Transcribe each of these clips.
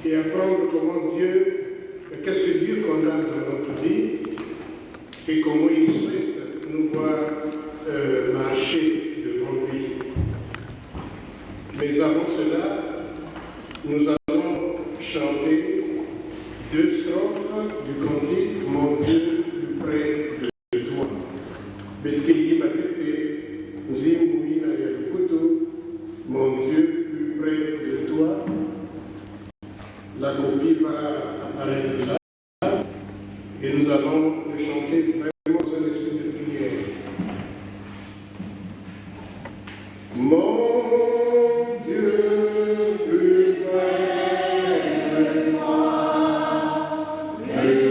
et apprendre comment qu'est-ce que Dieu condamne dans notre vie et comment il souhaite nous voir marcher devant lui. Mais avant cela, nous allons chanter 2 strophes du cantique « Mon Dieu, plus près de toi ». Betkeyi Mabete, Zimbuina Yalukutu, mon Dieu, plus près de toi. La copie va apparaître là et nous allons le chanter vraiment dans un esprit de prière. Mon Dieu, plus près de toi, c'est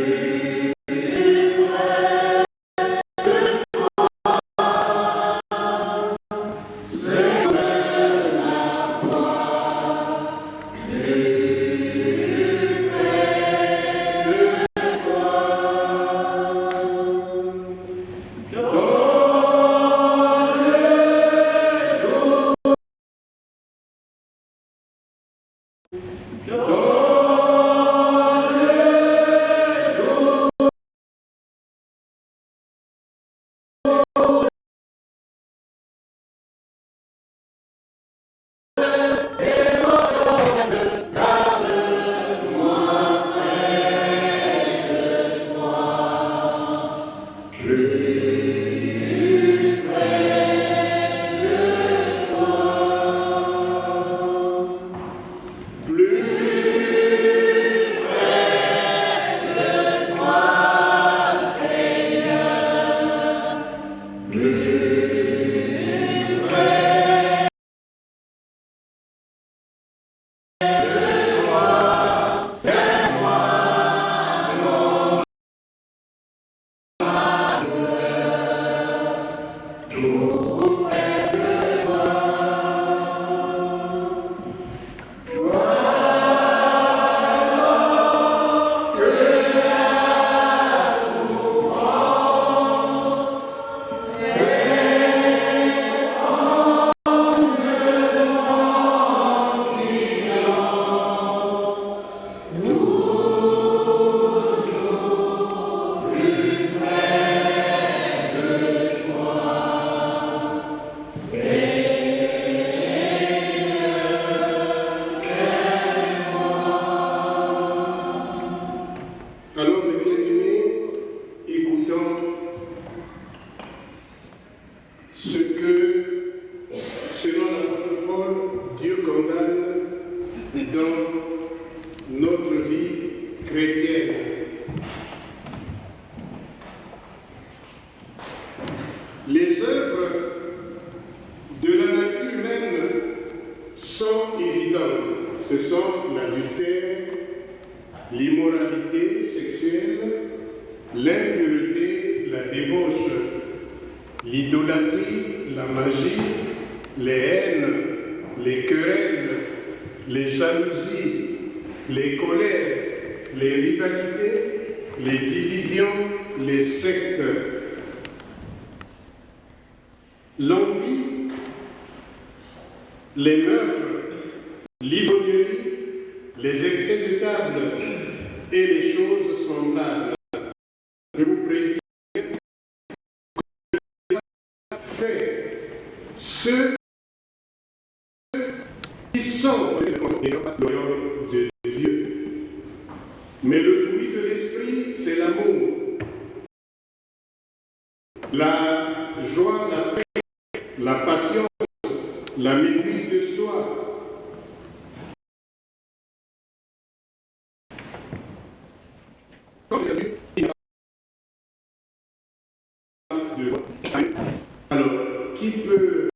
alors, qui peut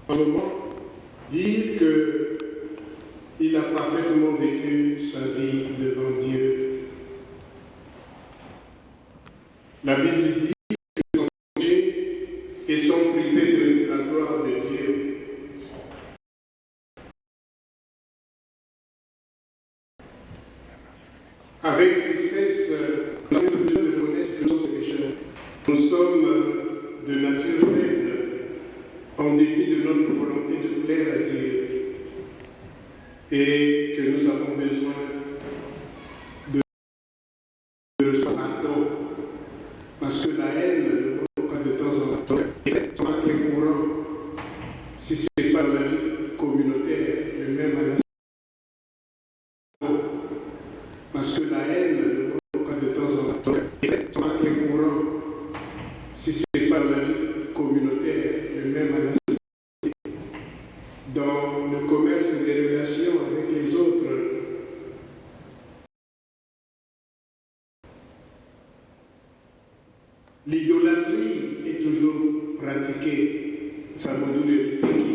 en ce moment dire qu'il a parfaitement vécu sa vie devant Dieu? La Bible dit que son péché et sont privés de la gloire de Dieu. Avec tristesse, nous avons besoin de connaître que nous sommes pécheurs. Nous sommes de nature faible, en dépit de notre volonté de plaire à Dieu. et que nous avons besoin de recevoir pardon. Parce que la haine, de temps en temps, est un courant. Si ce n'est pas la vie communautaire, le même à la parce que la haine, de temps en temps, est un courant. Si ce n'est pas la vie communautaire, le même à la dans le commerce et les relations avec les autres. L'idolâtrie est toujours pratiquée. Ça me donne le biteki.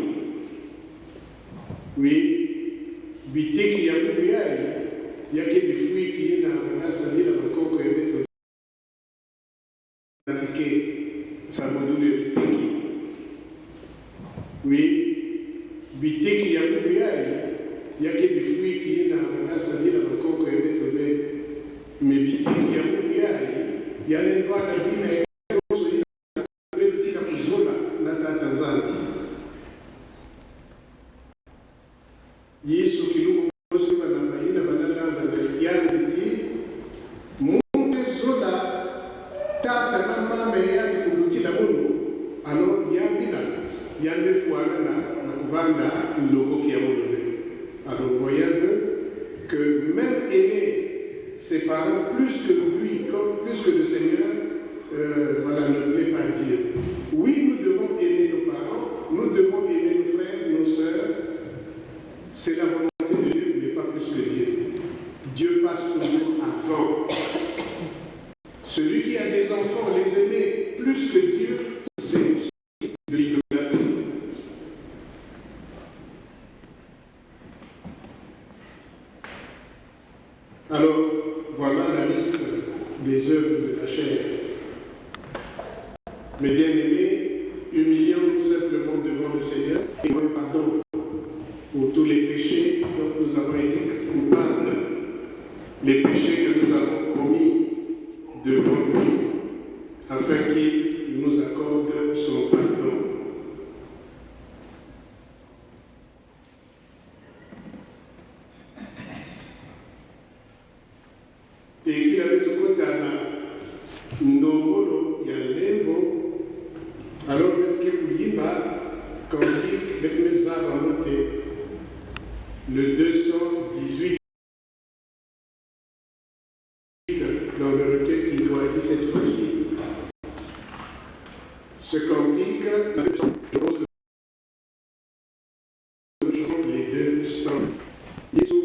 Oui, biteki ya kubuyai, yake bifui qui na manasa bila makoko ya beto. Pratiqué. Ça me donne le biteki. Oui. Biteki ya kubuyai yake bifui ki na manasa bila makoko ya betove me biteki ya kubuyai yale vana bina yoso ina betika kuzola na Tanzania Yesu kilumu mosi na baina banalanga na yanditi munde zola tata na mama yandi kubutila mungu alors yandina yande fuana na vanda logo qui a relevé. Alors voyons que même aimer ses parents plus que lui, plus que le Seigneur, voilà, ne plaît pas à Dieu. Oui, nous devons aimer nos parents, nous devons aimer nos frères, nos sœurs. C'est la volonté de Dieu, mais pas plus que Dieu. Dieu passe toujours avant. Celui qui a des enfants, les aimer plus que Dieu, c'est aussi de l'idolâtrie. Alors, voilà la liste des œuvres de la chair. Mes bien-aimés, humilions-nous simplement devant le Seigneur et demandons pardon pour tous les péchés dont nous avons été coupables, les péchés que nous avons commis devant lui, afin qu'il nous accorde son pardon. Et qu'il avait tout côté à Ndongolo, il y a l'Evo, alors que Koulimba, quand il avec mes arbres le 218, dans le recueil qu'il doit dire cette fois-ci. Ce cantique, je pense que nous chantons les deux stances. Yesu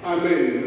Alléluia.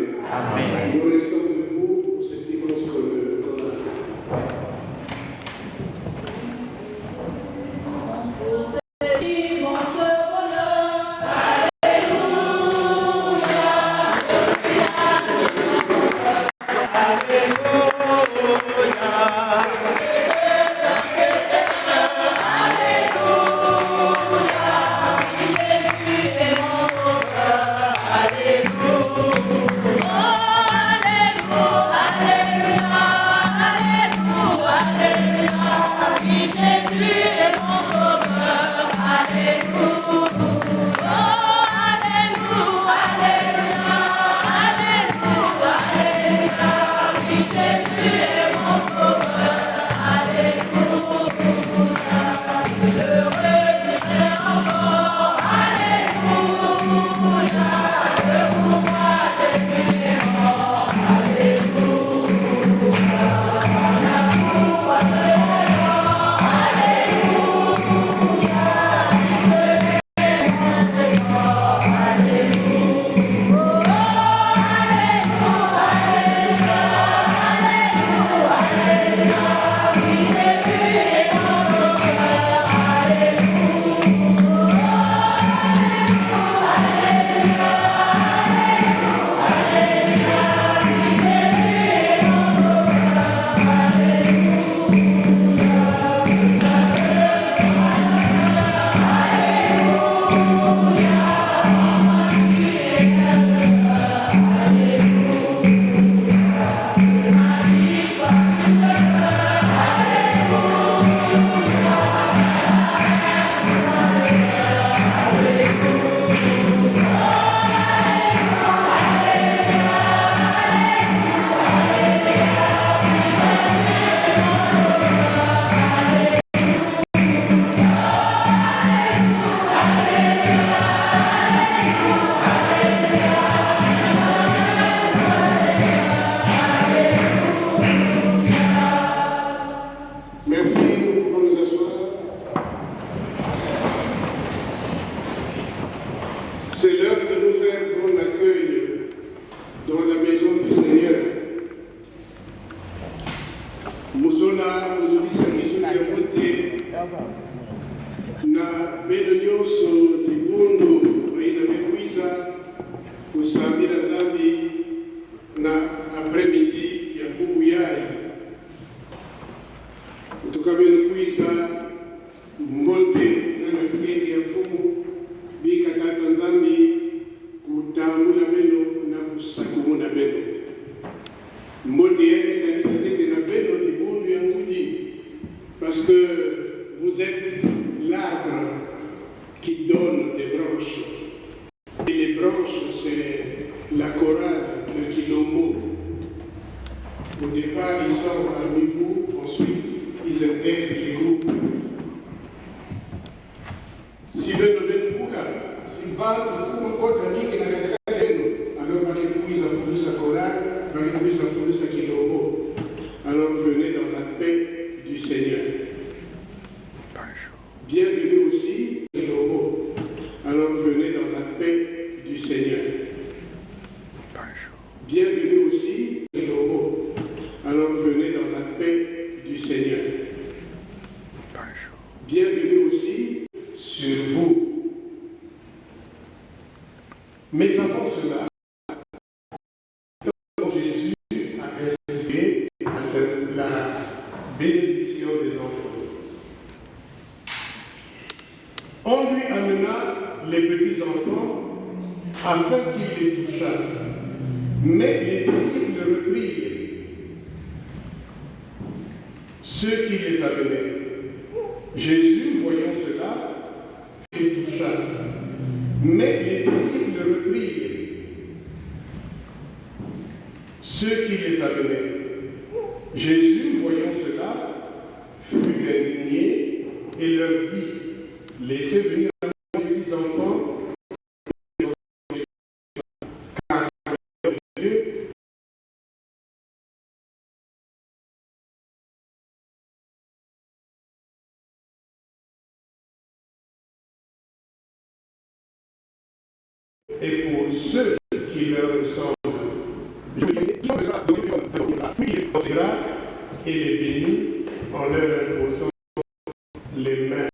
C'est l'heure de nous faire bon accueil dans la maison du Seigneur. Muzola, muzobisa yote na beno nyonso tibundo bainamekuiza kusambira nzambi na après-midi ya kubuyai tukabenokuiza mbote na nakigenge ya mfumu bikatata nzambi kutambula beno na kusakumuna beno mbote yake kanisa tete na beno libundu ya ngudi parce que vous êtes l'arbre qui donne des branches et les branches c'est la chorale, le Kilombo. Au départ ils sont parmi vous, ensuite ils intègrent les groupes. Si beno beno kula, si bantu kuma kota mingi na katika zenu, alors bakikuiza fundisha chorale, bakikuiza fundisha Kilombo. Alors venez dans la paix du Seigneur. Bienvenue aussi, Kilombo. Alors venez dans la paix du Seigneur. Bienvenue aussi, Kilombo. Alors venez dans la paix du Seigneur. Bienvenue aussi sur vous. Mais avant cela, Jésus a institué la bénédiction des enfants. On lui amena les petits enfants afin qu'il les touchât. Mais les disciples reprirent ceux qui les amenaient. Jésus, voyant cela, les toucha. Mais les disciples reprirent ceux qui les amenaient. Jésus, voyant cela, fut indigné et leur dit, laissez venir les petits enfants, car Dieu et pour ceux qui leur ressemblent. Je puis il posera et les bénit en leur imposant les mains.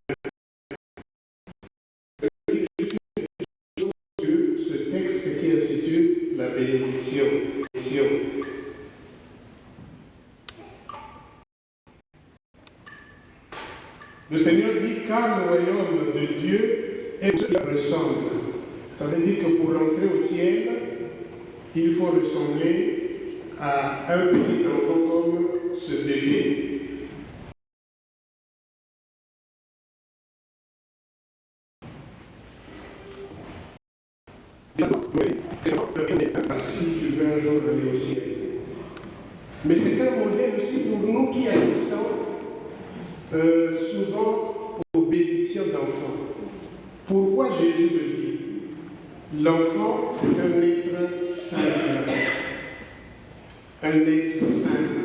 Ce texte qui institue la bénédiction. Le Seigneur dit car le royaume de Dieu est ce qui ressemble. Ça veut dire que pour entrer au ciel, il faut ressembler à un petit enfant comme ce bébé. Si tu veux un jour aller au ciel. Mais c'est un modèle aussi pour nous qui assistons souvent aux bénédictions d'enfants. Pourquoi Jésus le dit? L'enfant, c'est un être simple. Un être simple.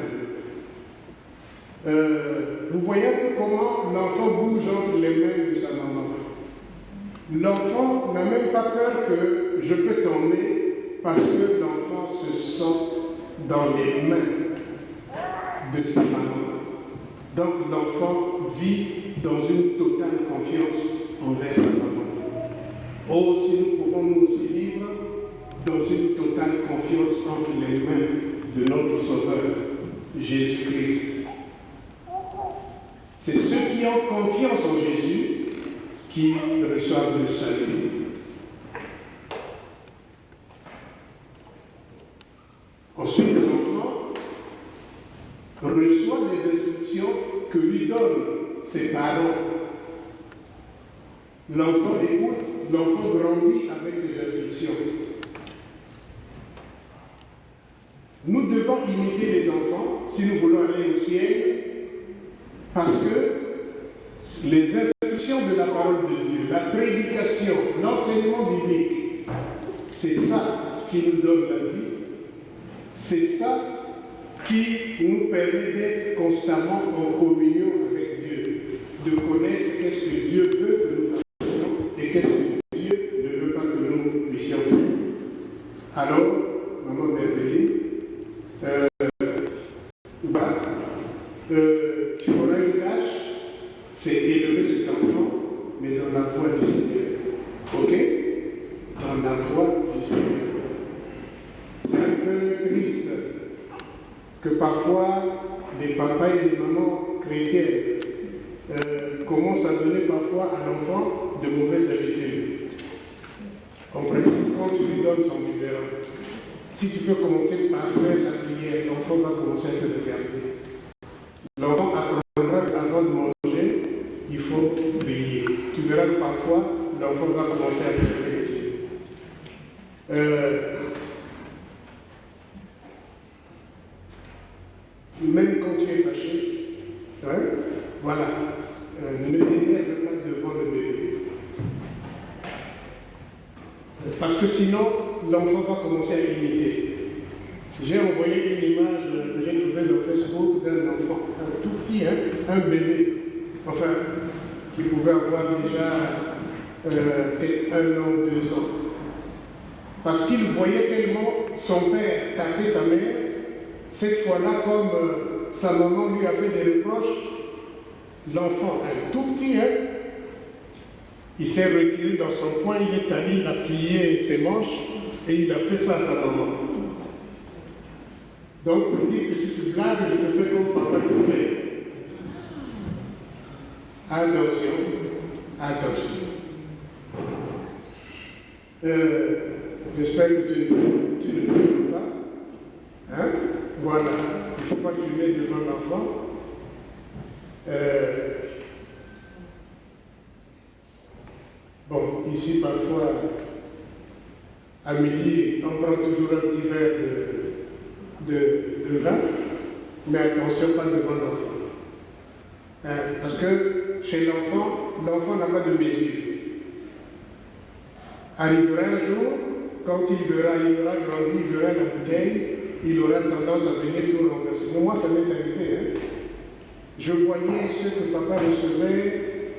Vous voyez un peu comment l'enfant bouge entre les mains de sa maman. L'enfant n'a même pas peur que je peux tomber parce que l'enfant se sent dans les mains de sa maman. Donc l'enfant vit dans une totale confiance envers sa maman. Oh, si nous pouvons nous aussi vivre dans une totale confiance entre les mains de notre Sauveur, Jésus-Christ. C'est ceux qui ont confiance en Jésus qui reçoivent le salut. Ensuite, l'enfant reçoit les instructions que lui donnent ses parents. L'enfant écoute, l'enfant grandit avec ses instructions. Nous devons imiter les enfants si nous voulons aller au ciel, parce que les instructions de la parole de Dieu, la prédication, l'enseignement biblique, c'est ça qui nous donne la vie. C'est ça qui nous permet d'être constamment en communion avec Dieu, de connaître qu'est-ce que Dieu veut que nous fassions et qu'est-ce que Dieu ne veut pas que nous Alors, maman Beverly, voilà, tu auras une tâche, c'est élever cet enfant, mais dans la voie du Seigneur. Ok? Dans la voie du Seigneur. C'est un peu triste que parfois des papas et des mamans chrétiennes commencent à donner parfois à l'enfant de mauvaises habitudes. En principe, quand tu lui donnes son biberon, si tu peux commencer par faire la prière, l'enfant va commencer à te regarder. L'enfant apprendra qu'avant de manger, il faut prier. Tu verras que parfois, l'enfant va commencer à fermer les yeux. Même quand tu es fâché, hein, voilà, ne t'énerve pas devant le bébé. Parce que sinon, l'enfant va commencer à imiter. J'ai envoyé une image que j'ai trouvée dans Facebook d'un enfant, un tout petit, hein, un bébé, enfin, qui pouvait avoir déjà peut-être 1 an, 2 ans. Parce qu'il voyait tellement son père taper sa mère, cette fois-là, comme sa maman lui a fait des reproches, l'enfant, un tout petit, hein, il s'est retiré dans son coin, il est allé, il a plié ses manches et il a fait ça à sa maman. Donc, pour dire que si tu blagues, je te fais comme papa te fait. Attention, attention. J'espère que tu ne fumes pas. Hein? Voilà, il ne faut pas fumer devant l'enfant. Bon, ici, parfois, à midi, on prend toujours un petit verre de vin, mais attention, pas devant l'enfant. Parce que chez l'enfant, l'enfant n'a pas de mesure. Arrivera un jour, quand il aura grandi, il verra la bouteille, il aura tendance à venir tout renverser. Mais moi, ça m'est arrivé. Hein. Je voyais ceux que papa recevait,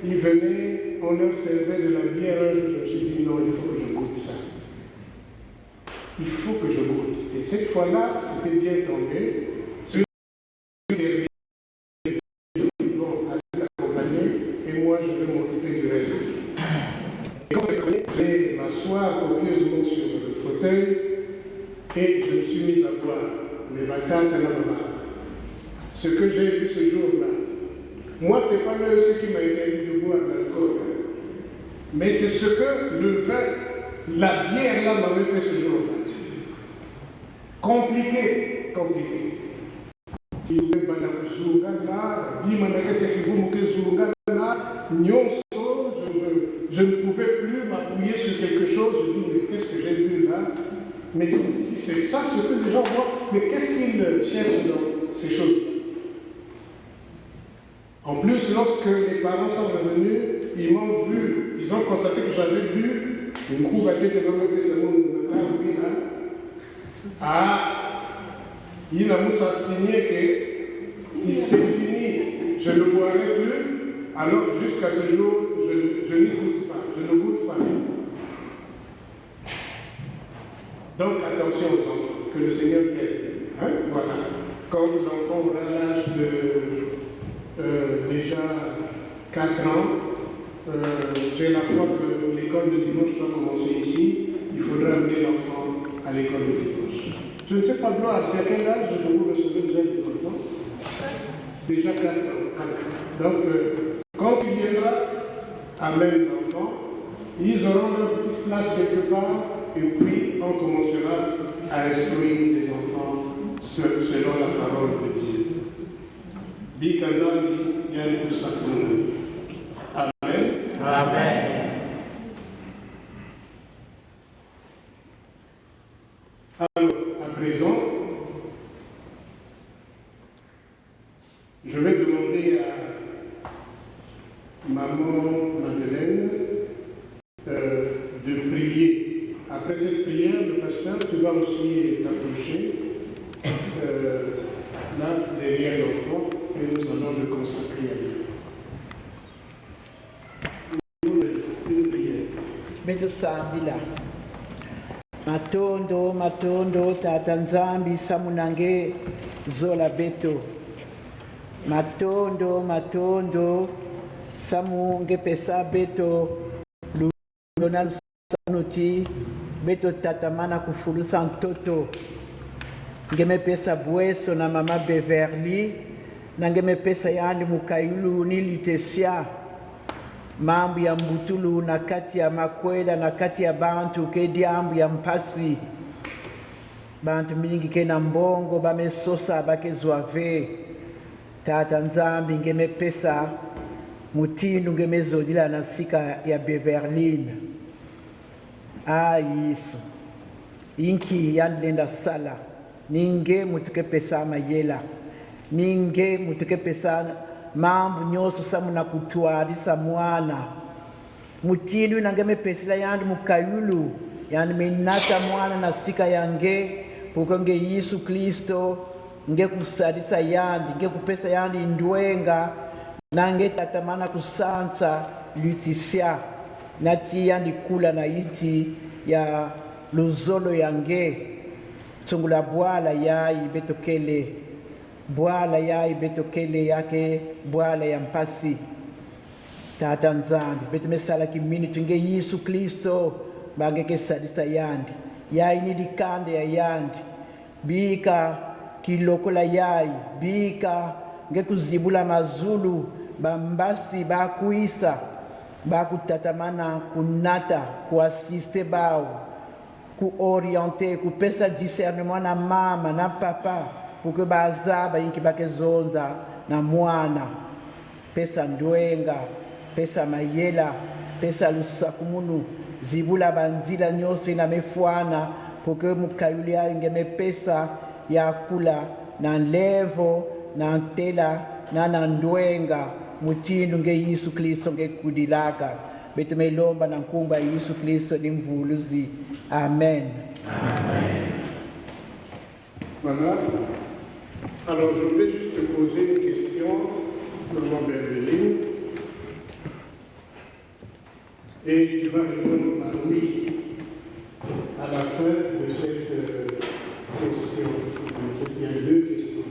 ils venaient, on leur servait de la bière. Un jour, je me suis dit, non, il faut que je goûte ça. Il faut que je goûte. Et cette fois-là, c'était bien tombé. Ceux qui vont aller l'accompagner, et moi, je vais m'occuper du reste. Et quand je vais m'asseoir copieusement sur le fauteuil, et je me suis mis à boire. Mais ma tante, elle a maman. Ce que j'ai vu ce jour-là, moi, ce n'est pas ce qui m'a interdit de boire l'alcool, mais c'est ce que le vin, la bière là m'avait fait ce jour-là. Compliqué, compliqué. Je ne pouvais plus m'appuyer sur quelque chose. Je dis, mais qu'est-ce que j'ai vu là? Mais c'est ça ce que les gens voient. Mais qu'est-ce qu'ils cherchent dans ces choses? En plus, lorsque les parents sont revenus, ils m'ont vu, ils ont constaté que j'avais bu une coupe à tête de l'homme que c'est mon il a signé que c'est fini, je ne boirai plus, alors jusqu'à ce jour, je n'y goûte pas, je ne goûte pas. Donc attention aux enfants, que le Seigneur t'aide. Hein? Voilà. Quand l'enfant aura l'âge de déjà 4 ans, j'ai la foi que l'école de dimanche doit commencer ici, il faudra amener l'enfant à l'école de dimanche. Je ne sais pas, Gloire, c'est à quel âge vous recevez déjà des enfants? Déjà 4 ans. Donc, quand tu viendras, amène l'enfant, ils auront leur petite place quelque part, et puis on commencera à instruire les enfants selon la parole de Dieu. Bikazali, Yann. Amen. Amen. Alors, à présent, je vais demander à maman Madeleine de prier. Après cette prière, le pasteur, tu vas aussi t'approcher là, derrière l'enfant, et nous allons le consacrer à Dieu. Une prière. Medo Sambila. Matondo, matondo, tata nzambi samunange zola beto. Matondo, matondo, samunge pesa beto. Lonal sanuti, beto tata mana kufulu santoto. Ngeme pesa bueso na mama Beverly. Nangeme pesa yandi mukayulu ni Litesia. Mambo ya mbutulu na kati ya makwela na kati ya bantu kedi ambu ya mpasi. Bantu mingi kena mbongo bamesosa bakezwave. Tata nzambi ngeme pesa mutindu ngeme zodila na sika ya Beverly. Yesu. Inki yandlenda sala. Ninge mutuke pesa mayela. Ninge mutuke pesa mambo nyoso samu na kutwarisa mwana. Mutindu nangeme pesila yandu mukayulu. Yandu menata mwana na sika yange. Puko nge Yesu Kristo. Nge kusadisa yandu. Nge kupesa yandu indwenga. Nange tatamana kusansa Lutisia. Nati yandu kula na isi ya luzolo yange. Sungula bwala yai betokele. Bwala yai betokele yake bwala ya mpasi. Tata nzambi betumesala kimini tunge Yesu Kristo bangeke sadisa yandi. Yai ni dikande ya yandi. Bika kilokola yai. Bika ngekuzibula mazulu. Bambasi bakuisa. Bakutatamana kunata kuasiste bao. Kuoriente, kupesa discernement na mama na papa. Puke bazaba inki bakezonza na mwana. Pesa ndwenga, pesa mayela, pesa lusakumunu. Zibula banzila nyoso ina mefuana. Puke mukayuli ya ingeme pesa ya kula na levo, na ntela, na ndwenga. Mutindu nge Yesu Kristo nge kudilaka. Betumelomba na nkumba Yesu Kristo ni mvuluzi. Amen. Amen. Voilà. Alors, je voulais juste te poser une question, maman Berbeline. Et tu vas répondre par oui à la fin de cette question. En fait, il y a deux questions.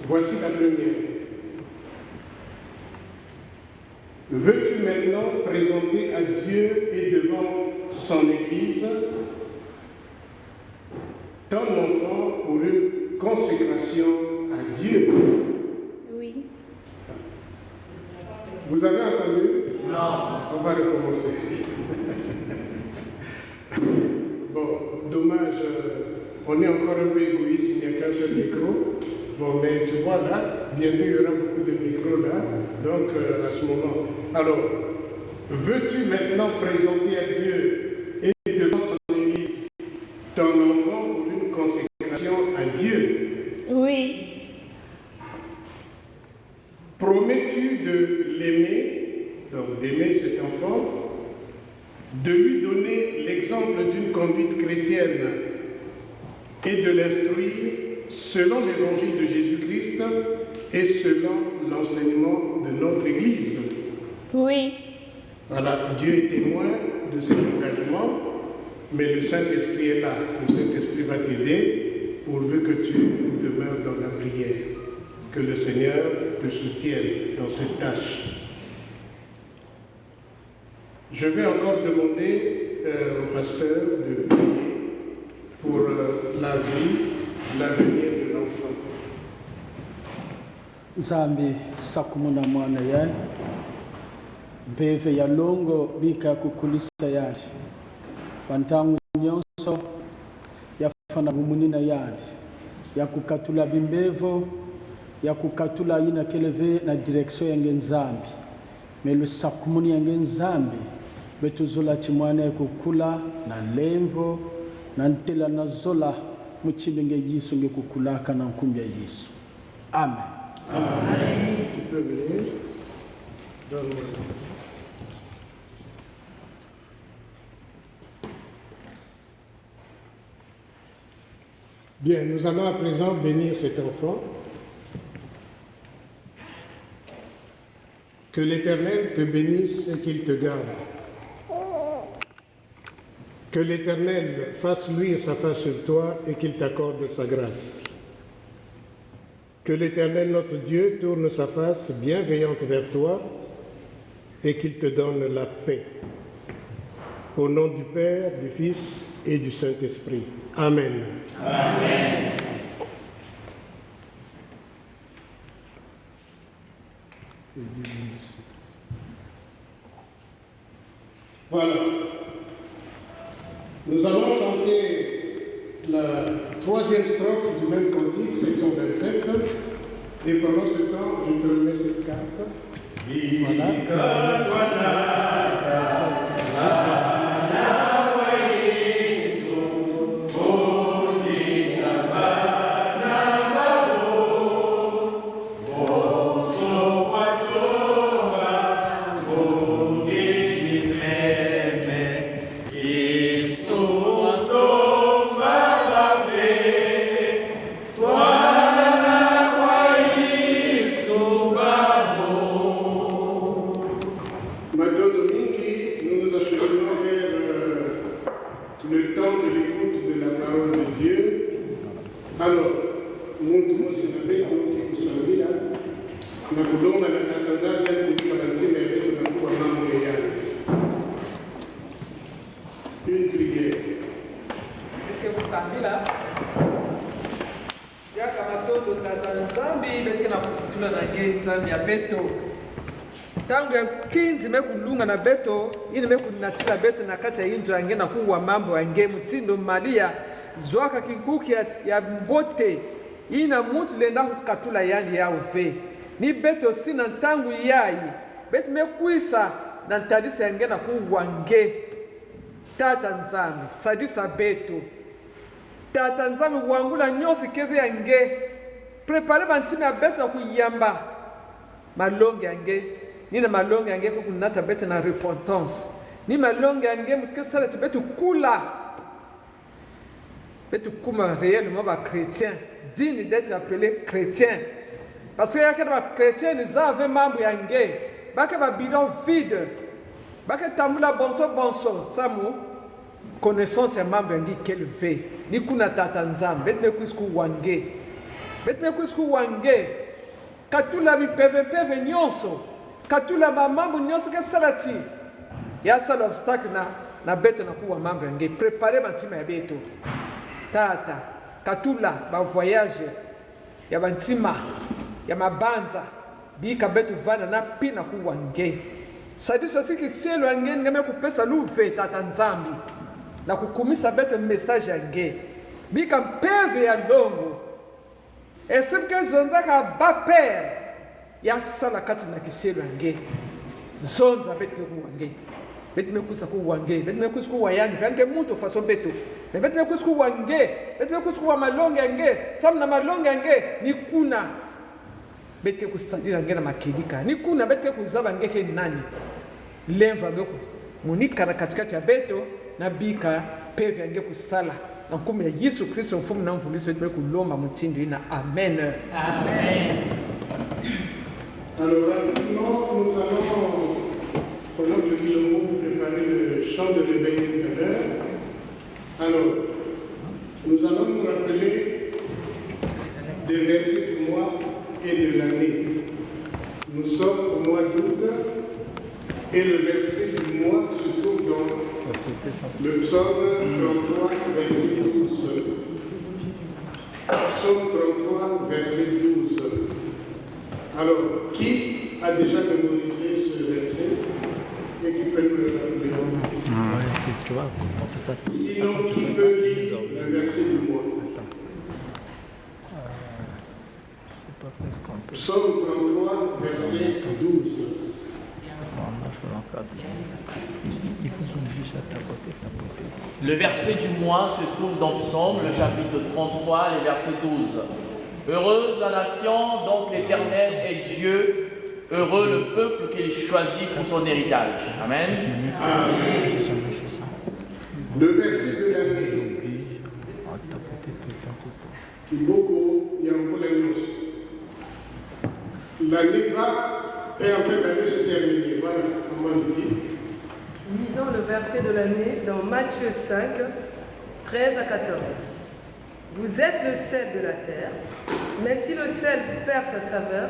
Voici la première. Veux-tu maintenant présenter à Dieu et devant son Église ton enfant pour une consécration à Dieu? Oui. Vous avez entendu? Non. On va recommencer. Bon, dommage, on est encore un peu égoïste, il n'y a qu'un seul micro. Bon, mais tu vois là, bientôt il y aura beaucoup de micros là, donc à ce moment. Alors, veux-tu maintenant présenter à Dieu et devant son Église ton enfant pour une consécration à Dieu? Oui. Promets-tu de l'aimer, donc d'aimer cet enfant, de lui donner l'exemple d'une conduite chrétienne et de l'instruire selon l'évangile de Jésus-Christ et selon l'enseignement de notre Église? Oui. Voilà, Dieu est témoin de cet engagement, mais le Saint-Esprit est là. Le Saint-Esprit va t'aider pourvu que tu demeures dans la prière. Que le Seigneur te soutienne dans cette tâche. Je vais encore demander au pasteur de prier pour la vie, l'avenir de l'enfant. Nzambi sakumuna mwana yani mbeve ya longo bika kukulisa yani bantangu nyonso yafana bumunina yani ya kukatula bimbevo ya kukatula ina keleve na direction yange Nzambi melu sakumuni yange Nzambi betuzola chimwana ya kukula na lemvo na ntela na zola muchibenge Yesu nge kukulaka na nkumbya Yesu. Amen. Amen. Tu peux venir. Donne-moi. Bien, nous allons à présent bénir cet enfant. Que l'Éternel te bénisse et qu'il te garde. Que l'Éternel fasse luire sa face sur toi et qu'il t'accorde sa grâce. Que l'Éternel notre Dieu tourne sa face bienveillante vers toi et qu'il te donne la paix. Au nom du Père, du Fils et du Saint-Esprit. Amen. Amen. Voilà. Nous allons chanter la troisième strophe du même cantique, section 27. Et pendant ce temps, je te remets cette carte. Voilà. Kinzi mekulunga na beto ine mekunatila beto na kati ya inzo yange na kuwa mambo yange mutindo malia zwaka kinkuki ya mbote ina mutu lenda kukatula yani ya uve ni beto sina ntangu yayi beto mekuisa na ntadisa yange na kuwa nge tata nzami sadisa beto tata nzami wangula nyosi keve yange prepare bantime ya beto na kuyamba malonge yange nina malonge yange kukunata bete na repentance ni malonge yange mutkesala betu kula betu kuma réellement ba chrétien digne d'être appelé chrétien parce que yake ba chrétien ils avaient mambo yange baka ba bidon vide baka tamula bonso samu connaissance ya mambo yange quel fait ni kuna tata nzambe betu mekusku wange katula mi peve nyonso katula mambo nyonso ke salati ya sala obstacle na beto na kuwa mambo yange préparer bantima ya beto tata katula ba voyage ya bantima ya mabanza bika beto vana na pina kuwa nge sadisa siki selo yange ngame kupesa luve tata nzambi na kukumisa beto message yange bika mpeve ya ndongo esipke zonzaka ba père ya sala kati na kiselo yange zonza beto kuwange beto mekusa kuwange beto mekusa kuwayani vange muto faso beto beto mekusa kuwange beto mekusa kuwa malonge yange sam na malonge yange ni kuna beto kusadira yange na makelika ni kuna beto kuzaba yange ke nani lemva ngeko munika na katikati ya beto na bika peve yange kusala na nkumu ya Yesu Kristo mfumu na mvuliso beto kulomba mutindo ina amen. Amen. Alors rapidement, nous allons, pendant que le kilomètre, préparer le chant de réveil tout à l'heure. Alors, nous allons nous rappeler des versets du mois et de l'année. Nous sommes au mois d'août et le verset du mois se trouve dans le psaume 33, verset 12. Psaume 33, verset 12. Alors, qui a déjà mémorisé ce verset et qui peut nous le rappeler? Sinon, qui peut lire le verset du mois? Psaume 33, verset 12. Le verset du mois se trouve dans Psaume, le chapitre 33, les versets 12. Heureuse la nation dont l'Éternel est Dieu, heureux le peuple qu'il choisit pour son héritage. Amen. Amen. Le verset de l'année. Kiboko Yangoulanios. L'année va et en fait l'année se terminer. Voilà comment on dit. lisons le verset de l'année dans Matthieu 5, 13 à 14. Vous êtes le sel de la terre, mais si le sel perd sa saveur,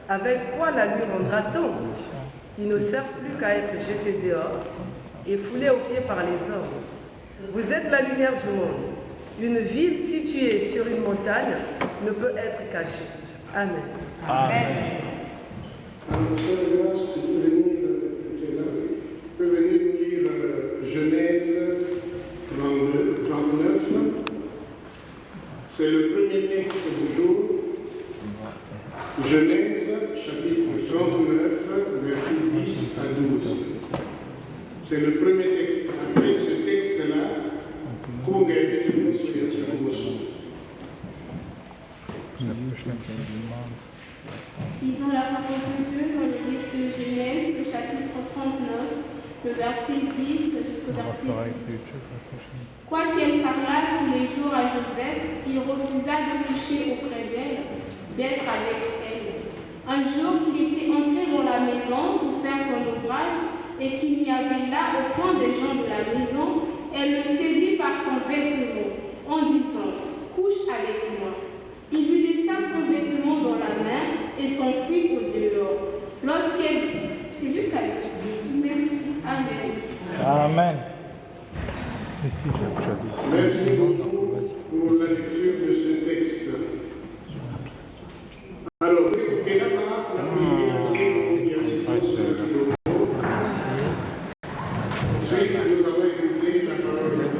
avec quoi la lui rendra-t-on? Il ne sert plus qu'à être jeté dehors et foulé aux pieds par les hommes. Vous êtes la lumière du monde. Une ville située sur une montagne ne peut être cachée. Amen. Alors, Sœur Grâce, tu peux venir nous lire Genèse 32, 39. C'est le premier texte du jour. Genèse, chapitre 39, versets 10 à 12. C'est le premier texte. Après ce texte-là, qu'on gagne tout le monde sur le Lisons la parole de Dieu dans le livre de Genèse, le chapitre 39, le verset 10 jusqu'au verset 12. Quoiqu'elle parlât tous les jours à Joseph, il refusa de coucher auprès d'elle, d'être avec elle. Un jour qu'il était entré dans la maison pour faire son ouvrage et qu'il n'y avait là aucun des gens de la maison, elle le saisit par son vêtement en disant « Couche avec moi ». Il lui laissa son vêtement dans la main et s'enfuit au dehors. Lorsqu'elle... C'est jusqu'à lui. Merci. Amen. Amen. Merci beaucoup pour la lecture de ce texte. Alors, écoutez là-bas, la nous avons écouté la parole de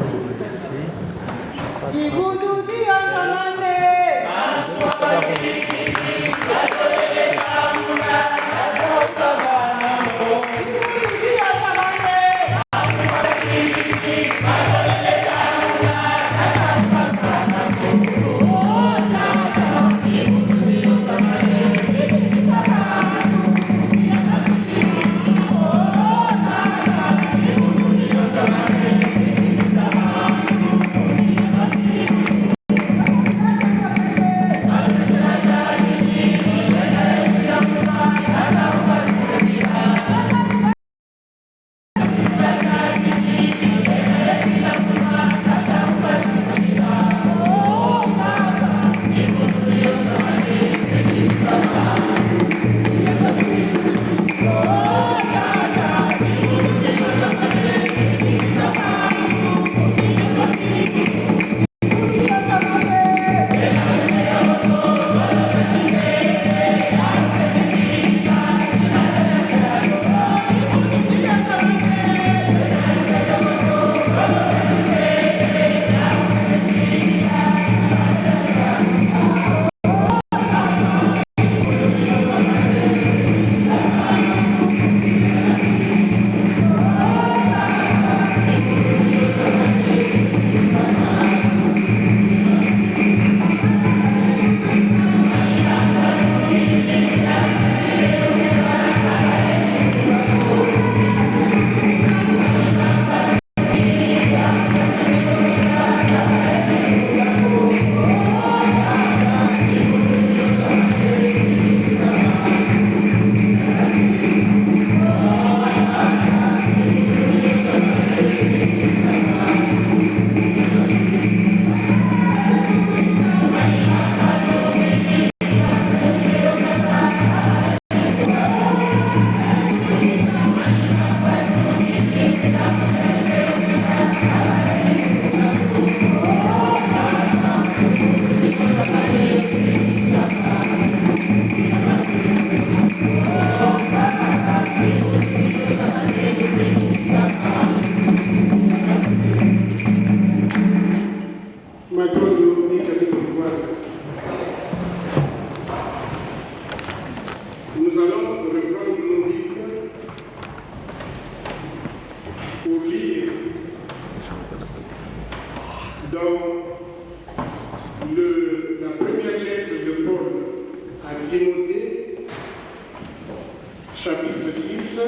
chapitre 6,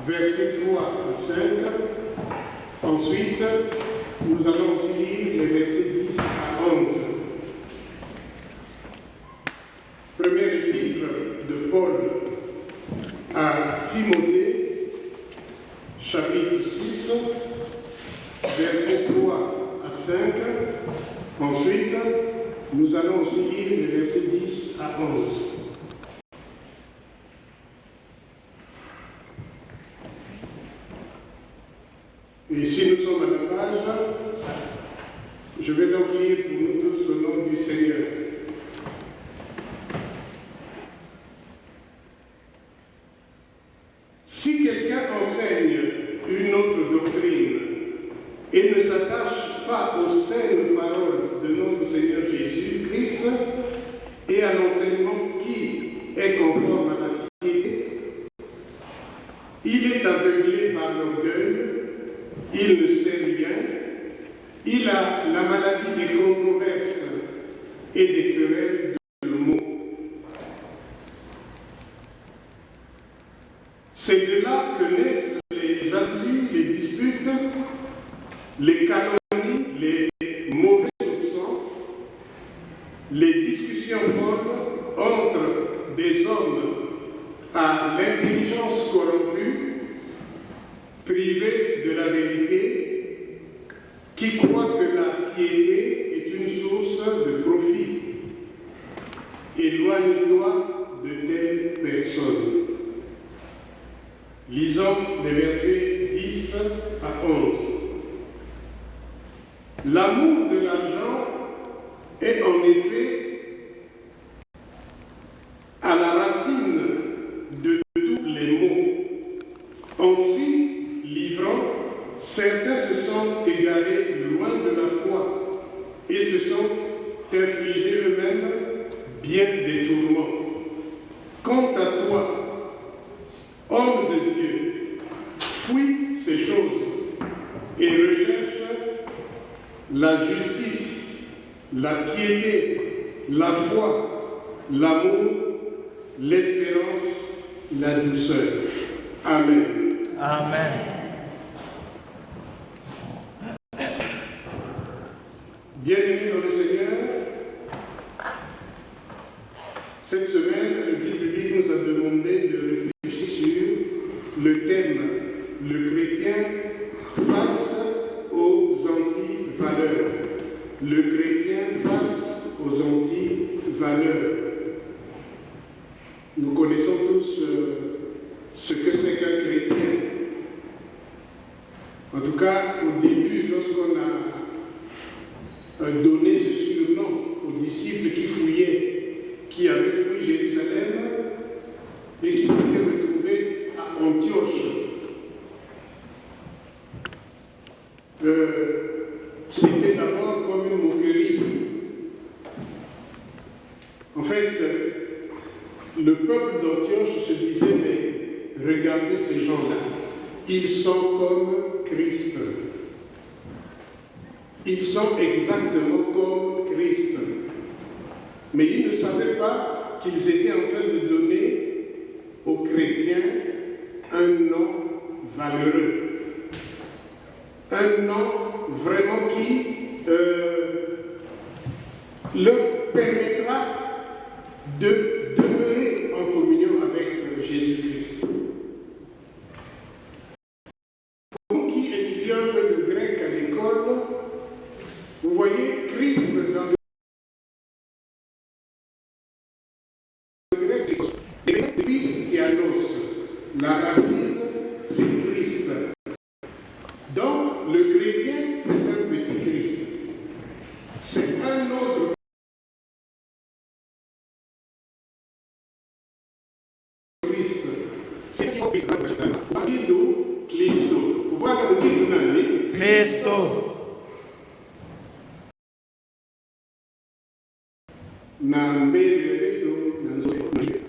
versets 3 à 5. Ensuite, nous allons aussi lire les versets 10 à 11. Premier épître de Paul à Timothée, chapitre 5. Ensuite, nous allons aussi lire les versets 10 à 11. Et si nous sommes à la page, je vais donc lire pour nous tous au nom du Seigneur. Si quelqu'un enseigne une autre doctrine et ne s'attache pas aux saines paroles de notre Seigneur Jésus-Christ et à l'enseignement qui est conforme à la piété, il est aveuglé par l'orgueil, il ne sait rien, il a la maladie des controverses et des querelles de mots. C'est de là que naissent les jalousies, les disputes, les calomnies, les mauvais soupçons, les discussions folles entre des hommes à l'intelligence corrompue, privés de la vérité, qui croient que la piété est une source de profit. Éloigne-toi de telles personnes. Lisons les versets 10 à 11. L'amour de l'argent est en effet à la racine de tous les maux. Ainsi, livrant, certains se sont égarés loin de la foi et se sont infligés eux-mêmes bien des tourments. Quant à toi, homme de Dieu, fuis ces choses et recherche la justice, la piété, la foi, l'amour, l'espérance, la douceur. Amen. Amen. Bien-aimés dans le Seigneur, cette semaine, le Bible biblique nous a demandé de réfléchir sur le thème « Le chrétien face aux anti-valeurs ». Le chrétien face aux anti-valeurs. Nous connaissons tous ce que c'est qu'un chrétien. En tout cas, au début, lorsqu'on a donné ce surnom aux disciples qui fouillaient, qui avaient fui Jérusalem et qui s'étaient retrouvés à Antioche. C'était d'abord comme une moquerie. En fait, le peuple d'Antioche se disait, mais regardez ces gens-là, ils sont comme Christ. Ils sont exactement comme Christ. Mais ils ne savaient pas qu'ils étaient en train de donner aux chrétiens un nom valeureux. Un nom vraiment qui leur permettra de demeurer en communion avec Jésus-Christ. Pour vous qui étudiez un peu le grec à l'école, vous voyez Christ dans le grec, c'est Christianos. La racine, c'est Christ. Donc, le chrétien, c'est un petit Christ. C'est un autre Christ. C'est un Christ. Cristo. Vous voyez le titre de l'année. Cristo.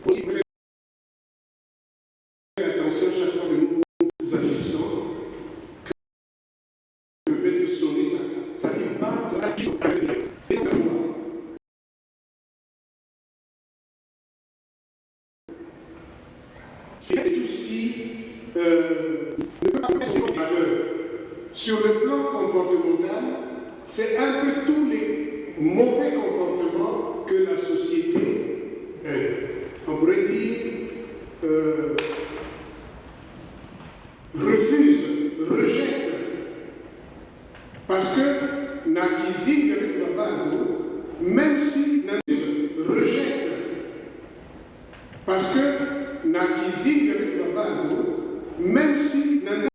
Aussi, faites attention chaque fois que nous agissons, que je vais te sonner ça dit pas de la question. C'est tout ce qui ne peut pas mettre en valeur. Sur le plan comportemental, c'est un peu tous les mauvais comportements que la société, on pourrait dire, refuse, rejette. Parce que Nakizing avec la bande, même si Nantes rejette, parce que Nakizing avec la bande, même si Nantes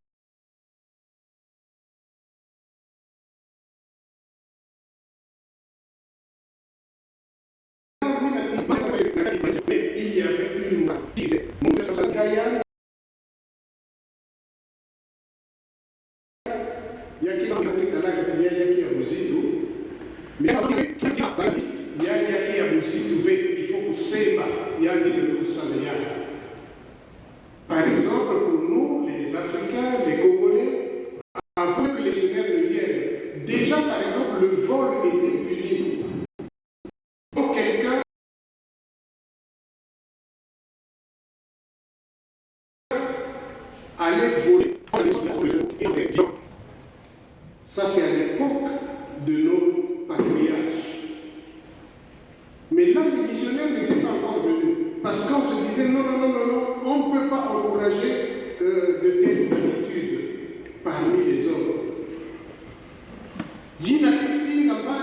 il y avait une main qui disait mon Guyane, il y a qui a il faut que Seba, il y a par exemple, pour nous, les Africains, les Congolais, avant que les Seigneurs ne viennent, déjà par exemple, le vol était puni. Donc quelqu'un allait voler. Ça, c'est à l'époque de nos patriarches. Mais là, les missionnaires n'étaient pas encore venus. Parce qu'on se disait, non, on ne peut pas encourager de telles habitudes parmi les hommes. Il y a des filles là-bas,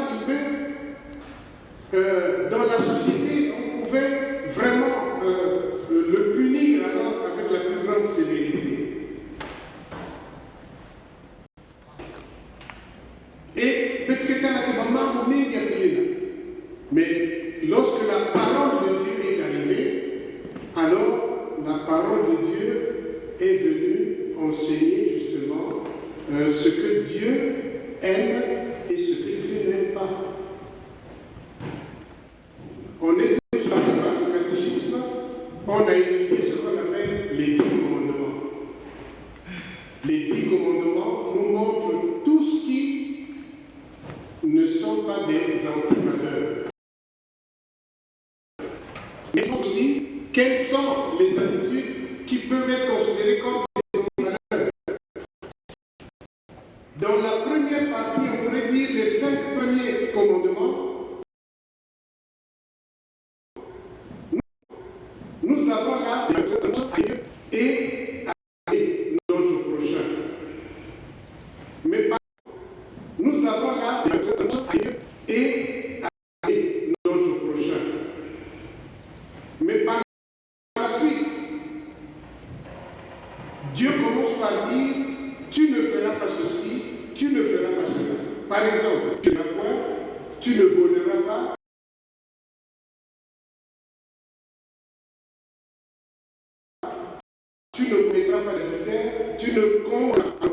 dans la société, on pouvait vraiment le punir alors avec la plus grande sévérité. Et mais lorsque la parole de Dieu est arrivée, alors la parole de Dieu est venue enseigner justement ce que Dieu aime et ce que Dieu n'aime pas. On est tous dans le catéchisme, on a étudié ce qu'on appelle les 10 commandements. Les 10 commandements nous montrent tout ce qui ne sont pas des antivaleurs. Mais aussi, quelles sont les attitudes qui peuvent être considérées comme des antivaleurs. Dans la première partie, on pourrait dire les 5 premiers commandements. Nous avons là et notre prochain. Mais nous avons là et notre prochain. Mais par la suite, Dieu commence par dire, tu ne feras pas ceci, tu ne feras pas cela. Par exemple, tu ne feras point, tu ne voleras pas. Tu ne commettras pas d'adultère, tu ne commettras pas.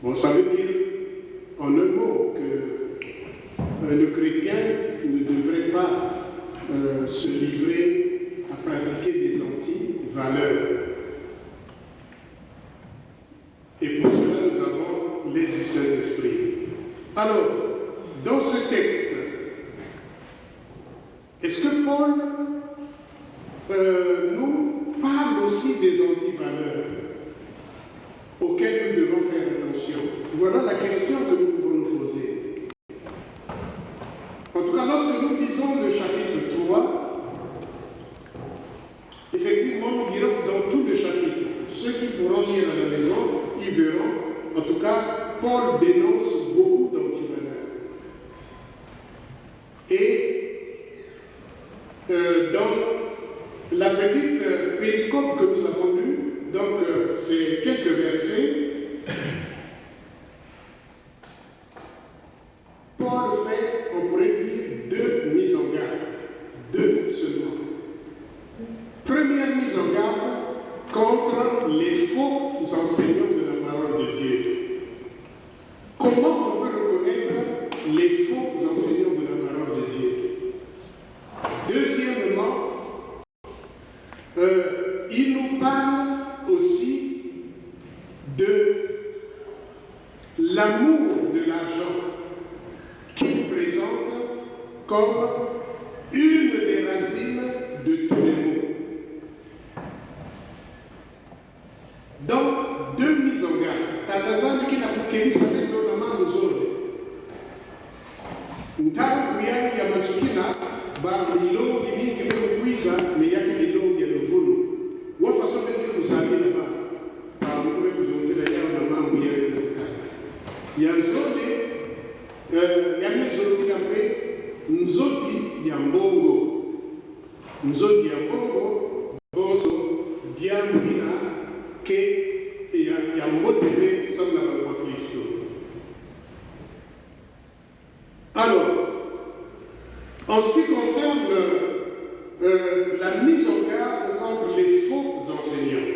Bon, ça veut dire, en un mot, que le chrétien ne devrait pas se livrer à pratiquer des anti-valeurs. Et pour cela, nous avons l'aide du Saint-Esprit. Alors, dans ce texte, est-ce que Paul nous parle aussi des antivaleurs auxquelles nous devons faire attention? Voilà la question que nous pouvons nous poser. En tout cas, lorsque nous lisons le chapitre 3, effectivement, nous lirons dans tout le chapitre. Ceux qui pourront lire à la maison, ils verront. En tout cas, Paul dénonce beaucoup d'antivaleurs. Et dans la petite péricope que nous avons lue, donc c'est quelques versets, Paul fait, on pourrait dire, 2 mises en garde, 2 seulement. Première mise en garde contre les faux enseignants de la parole de Dieu. Comment on peut reconnaître les faux enseignants de la parole de Dieu? Deuxièmement, il nous parle aussi de va milongi mingi mekukuiza me yake milongi ya lovolo wafaso meke kuzali na ba pamoja kuzungumzia yao na mambo ya kutaka ya zone ya mezoti na pe nzoti ya mbongo bozo diamina ke ya mbotele sana na Kristo. Alors, en ce qui concerne la mise en garde contre les faux enseignants,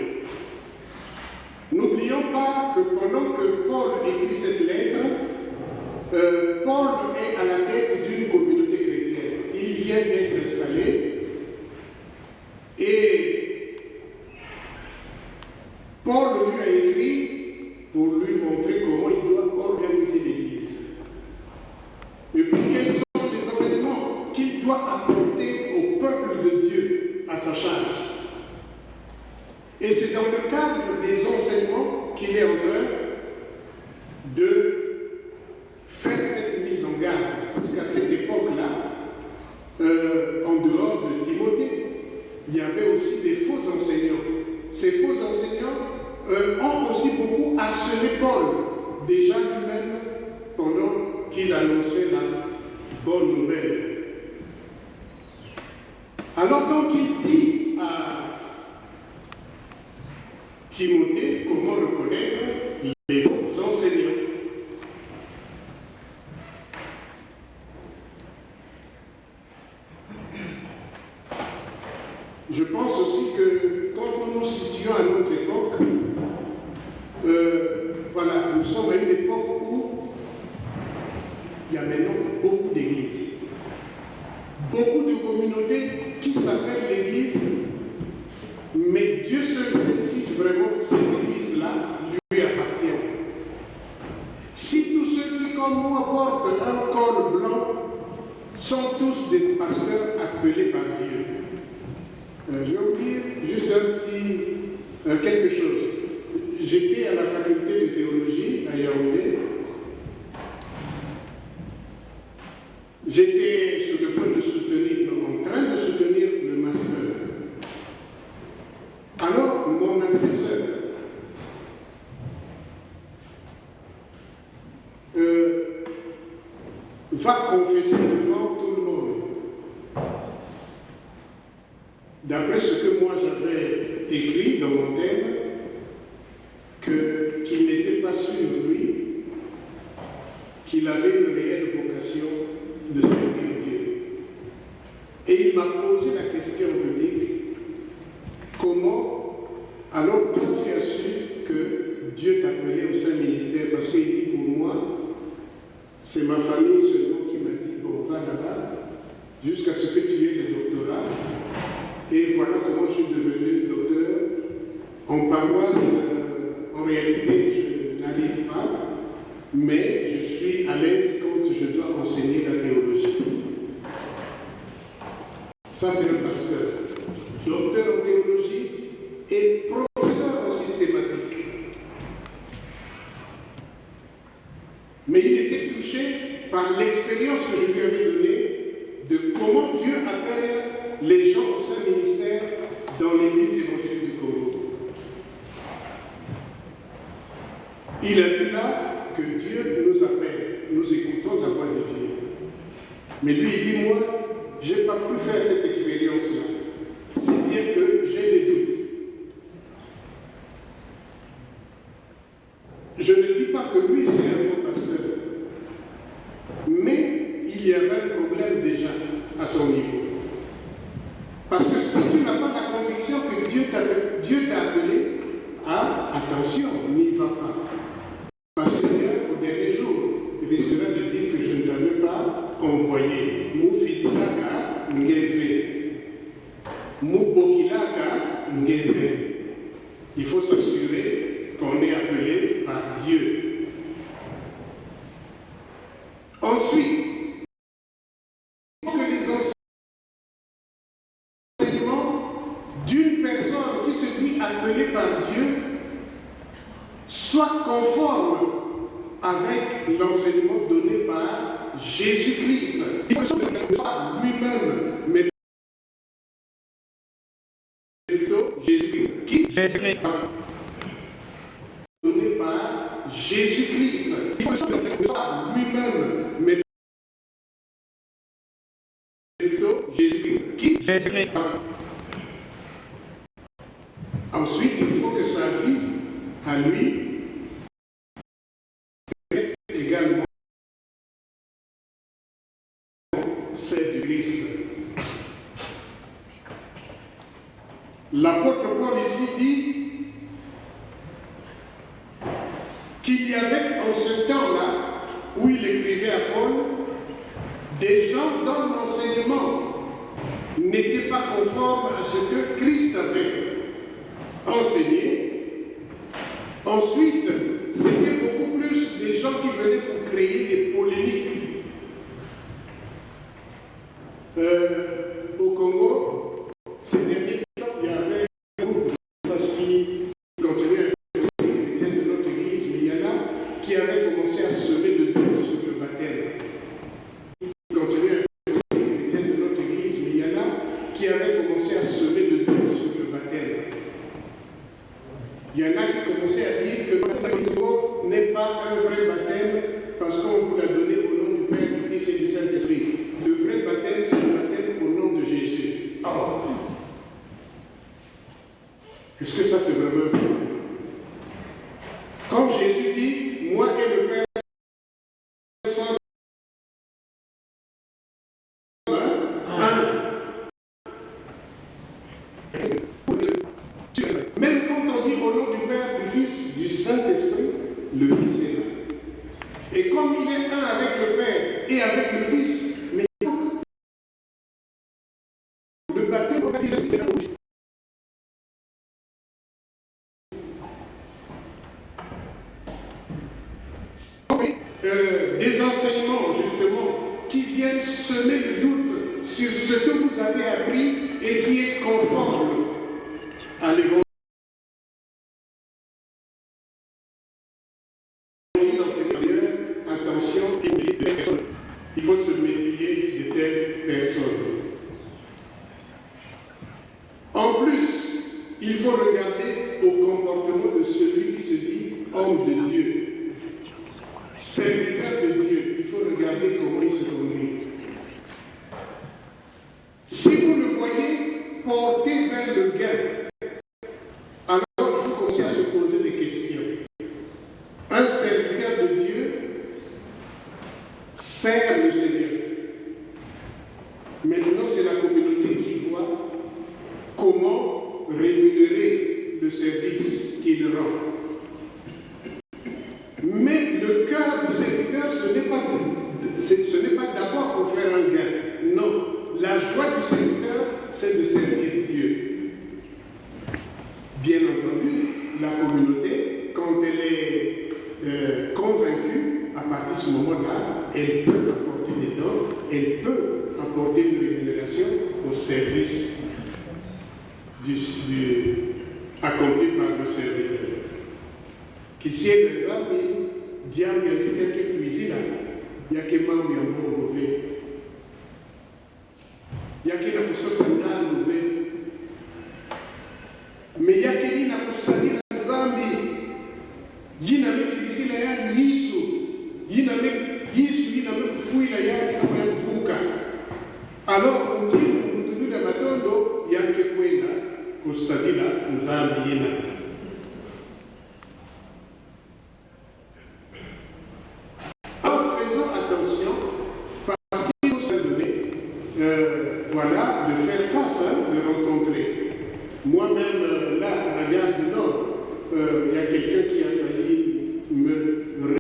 n'oublions pas que pendant que Paul écrit cette lettre, Paul est à la tête d'une communauté chrétienne. Il vient d'être installé et Paul lui a écrit pour lui montrer comment il doit organiser l'Église. Et puis quels sont les enseignements qu'il doit apporter au peuple de Dieu à sa charge. Et c'est dans le cadre des enseignements qu'il est en train de faire cette mise en garde. Parce qu'à cette époque-là, en dehors de Timothée, il y avait aussi des faux enseignants. Ces faux enseignants ont aussi beaucoup harcelé Paul, déjà lui-même, pendant qu'il annonçait la bonne nouvelle. Alors donc il dit à Timothée comment reconnaître les faux enseignants. Je pense aussi que quand nous nous situons à notre époque, voilà, nous sommes à une époque où il y a maintenant beaucoup d'églises, beaucoup de communautés qui s'appellent l'Église, mais Dieu seul sait si vraiment ces églises-là lui appartiennent. Si tous ceux qui, comme moi, portent un col blanc sont tous des pasteurs appelés par Dieu. Je vais vous dire juste quelque chose. J'étais à la faculté de théologie à Yaoundé. J'étais sur le point de soutenir, en train de soutenir le master. Alors, mon assesseur va confesser devant tout le monde. D'après ce que moi j'avais écrit dans mon thème, qu'il n'était pas sûr, lui, qu'il avait une réelle vocation de servir Dieu. Et il m'a posé la question publique, comment, alors quand tu as su que Dieu t'appelait au Saint-Ministère, parce qu'il dit pour moi, c'est ma famille seulement qui m'a dit, bon, va là-bas, jusqu'à ce que tu aies le doctorat. Et voilà comment je suis devenu docteur en paroisse. En réalité, je n'arrive pas, mais je suis à l'aise quand je dois enseigner la théologie. Ça, c'est un pasteur. Docteur en théologie et professeur en systématique. Mais il était touché par l'expérience que je lui avais donnée de comment Dieu appelle les gens au Saint-Ministère dans l'Église évangélique du Congo. Il a dit là que Dieu nous appelle, nous écoutons la voix de Dieu. Mais lui, il dit, moi, je n'ai pas pu faire cette expérience-là. C'est bien que j'ai des doutes. Je ne dis pas que lui, c'est un faux pasteur. Mais il y avait un problème déjà à son niveau. Parce que si tu n'as pas la conviction que Dieu t'a appelé, attention, n'y va pas. Parce que au dernier jour, il risquera de dire que je ne t'avais pas envoyé. Mou filisaka ngeve. Mou bokilaka ngeve. Il faut s'assurer qu'on est appelé par Dieu. Ensuite, que les enseignements d'une personne qui se dit appelée par Dieu soient conformes avec l'enseignement donné par Jésus-Christ. Il faut que lui-même donné par Jésus-Christ. Il faut que lui-même, mais plutôt Jésus-Christ. Qui Jésus-Christ. Ensuite, il faut que sa vie à lui est également celle du Christ. L'apôtre Paul ici dit qu'il y avait en ce temps-là, où il écrivait à Paul, des gens dont l'enseignement n'était pas conforme à ce que Christ avait enseigné. Ensuite, c'était beaucoup plus des gens qui venaient pour créer des polémiques. Au Congo, ces derniers temps, il y avait un groupe, je ne sais pas si continuait à faire les chrétiens de notre église, mais il y en a qui avaient commencé à semer le doute sur le baptême. Ils continuaient à faire les chrétiens de notre église, mais il y en a qui avaient commencé à semer le doute sur le baptême. Il y en a qui commençaient à dire que le baptême n'est pas un vrai baptême parce qu'on vous l'a donné au nom du Père, du Fils et du Saint-Esprit. Le vrai baptême, c'est le baptême au nom de Jésus. Oh. Est-ce que ça c'est vraiment vrai? Quand Jésus dit, moi et le Père sommes un. Même quand on dit au nom du Père, du Fils, du Saint-Esprit, le Fils est là. Et comme il est un avec le Père et avec le Fils, mais le baptême, c'est la logique. Des enseignements, justement, qui viennent semer le doute sur ce que vous avez appris et qui est conforme à l'évangile. Attention, il faut se méfier de telles personnes. En plus, il faut regarder au comportement de celui qui se dit homme de Dieu. Serviteur de Dieu, il faut regarder comment il se conduit. Si vous le voyez porté vers le gain, alors il faut commencer à se poser des questions. Un serviteur de Dieu sert le Seigneur. Maintenant, c'est la communauté qui voit comment rémunérer le service qu'il rend. Mais le cœur du serviteur, ce n'est pas d'abord pour faire un gain. Non. La joie du serviteur, c'est de servir Dieu. Bien entendu, la communauté, quand elle est convaincue, à partir de ce moment-là, elle peut apporter des dons, elle peut apporter une rémunération au service accompli par le serviteur. Qui sied par exemple, diable dit quelqu'un cuisine, il y a que membre en bon mauvais. Il y a qui n'a pas sauce mauvais. Mais il y a qui n'a pas sali la zambi. Il n'a pas fait la yard yisu. Il n'a pas fouillé la yard ça va fuka. Alors on dit on dit la matondo il y a que kwenda kusali la zambi yina. Voilà, de faire face, de rencontrer. Moi-même, là, à la gare du Nord, il y a quelqu'un qui a failli me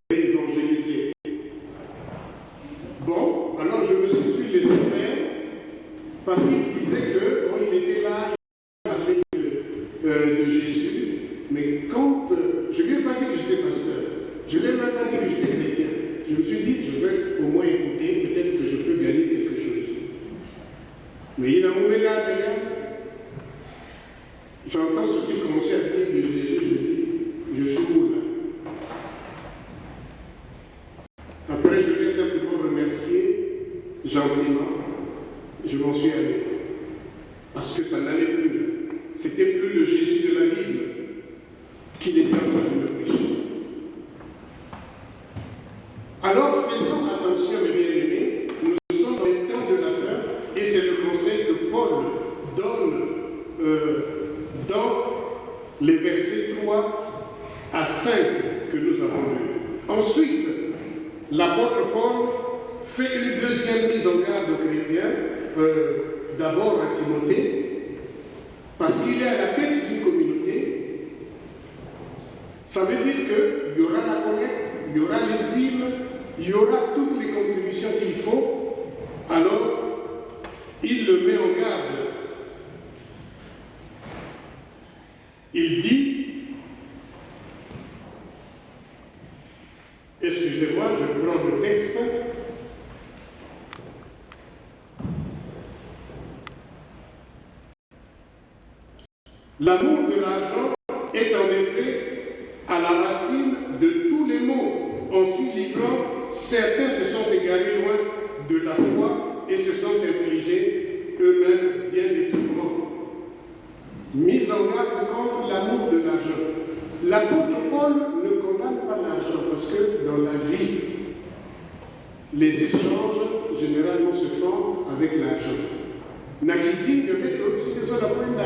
réévangéliser. Bon, alors je me suis laissé faire parce qu'il disait que, bon, il était là, il parlait de Jésus, mais quand, je ne lui ai pas dit que j'étais pasteur, je ne lui ai même pas dit que j'étais chrétien. Je me suis dit, je vais au moins écouter, peut-être que je peux gagner quelque chose. Mais il a mauvais là d'ailleurs. J'entends ce qu'il commençait à dire de Jésus, je dis, je suis où là? Après, je vais simplement remercier gentiment. Je m'en suis allé. Parce que ça n'allait plus. c'était plus le Jésus de la Bible qu'il était en train de prêcher. Alors, faisons attention, mes bien-aimés, nous sommes dans les temps de la fin, et c'est le conseil que Paul donne dans les versets 3 à 5 que nous avons lus. Ensuite, l'apôtre Paul fait une deuxième mise en garde aux chrétiens, d'abord à Timothée, parce qu'il est à la tête d'une communauté. Ça veut dire qu'il y aura la collecte, il y aura les dîmes, il y aura toutes les contributions qu'il faut. Alors, il le met en garde. Il dit, excusez-moi, je prends le texte. L'amour de l'argent est en effet à la racine de tous les maux. En s'y livrant, certains se sont égarés loin de la foi et se sont infligés eux-mêmes bien des tourments. Mise en garde contre l'amour de l'argent. L'apôtre Paul ne condamne pas l'argent parce que dans la vie, les échanges généralement se font avec l'argent. Nakizing de méthode, si les autres apprennent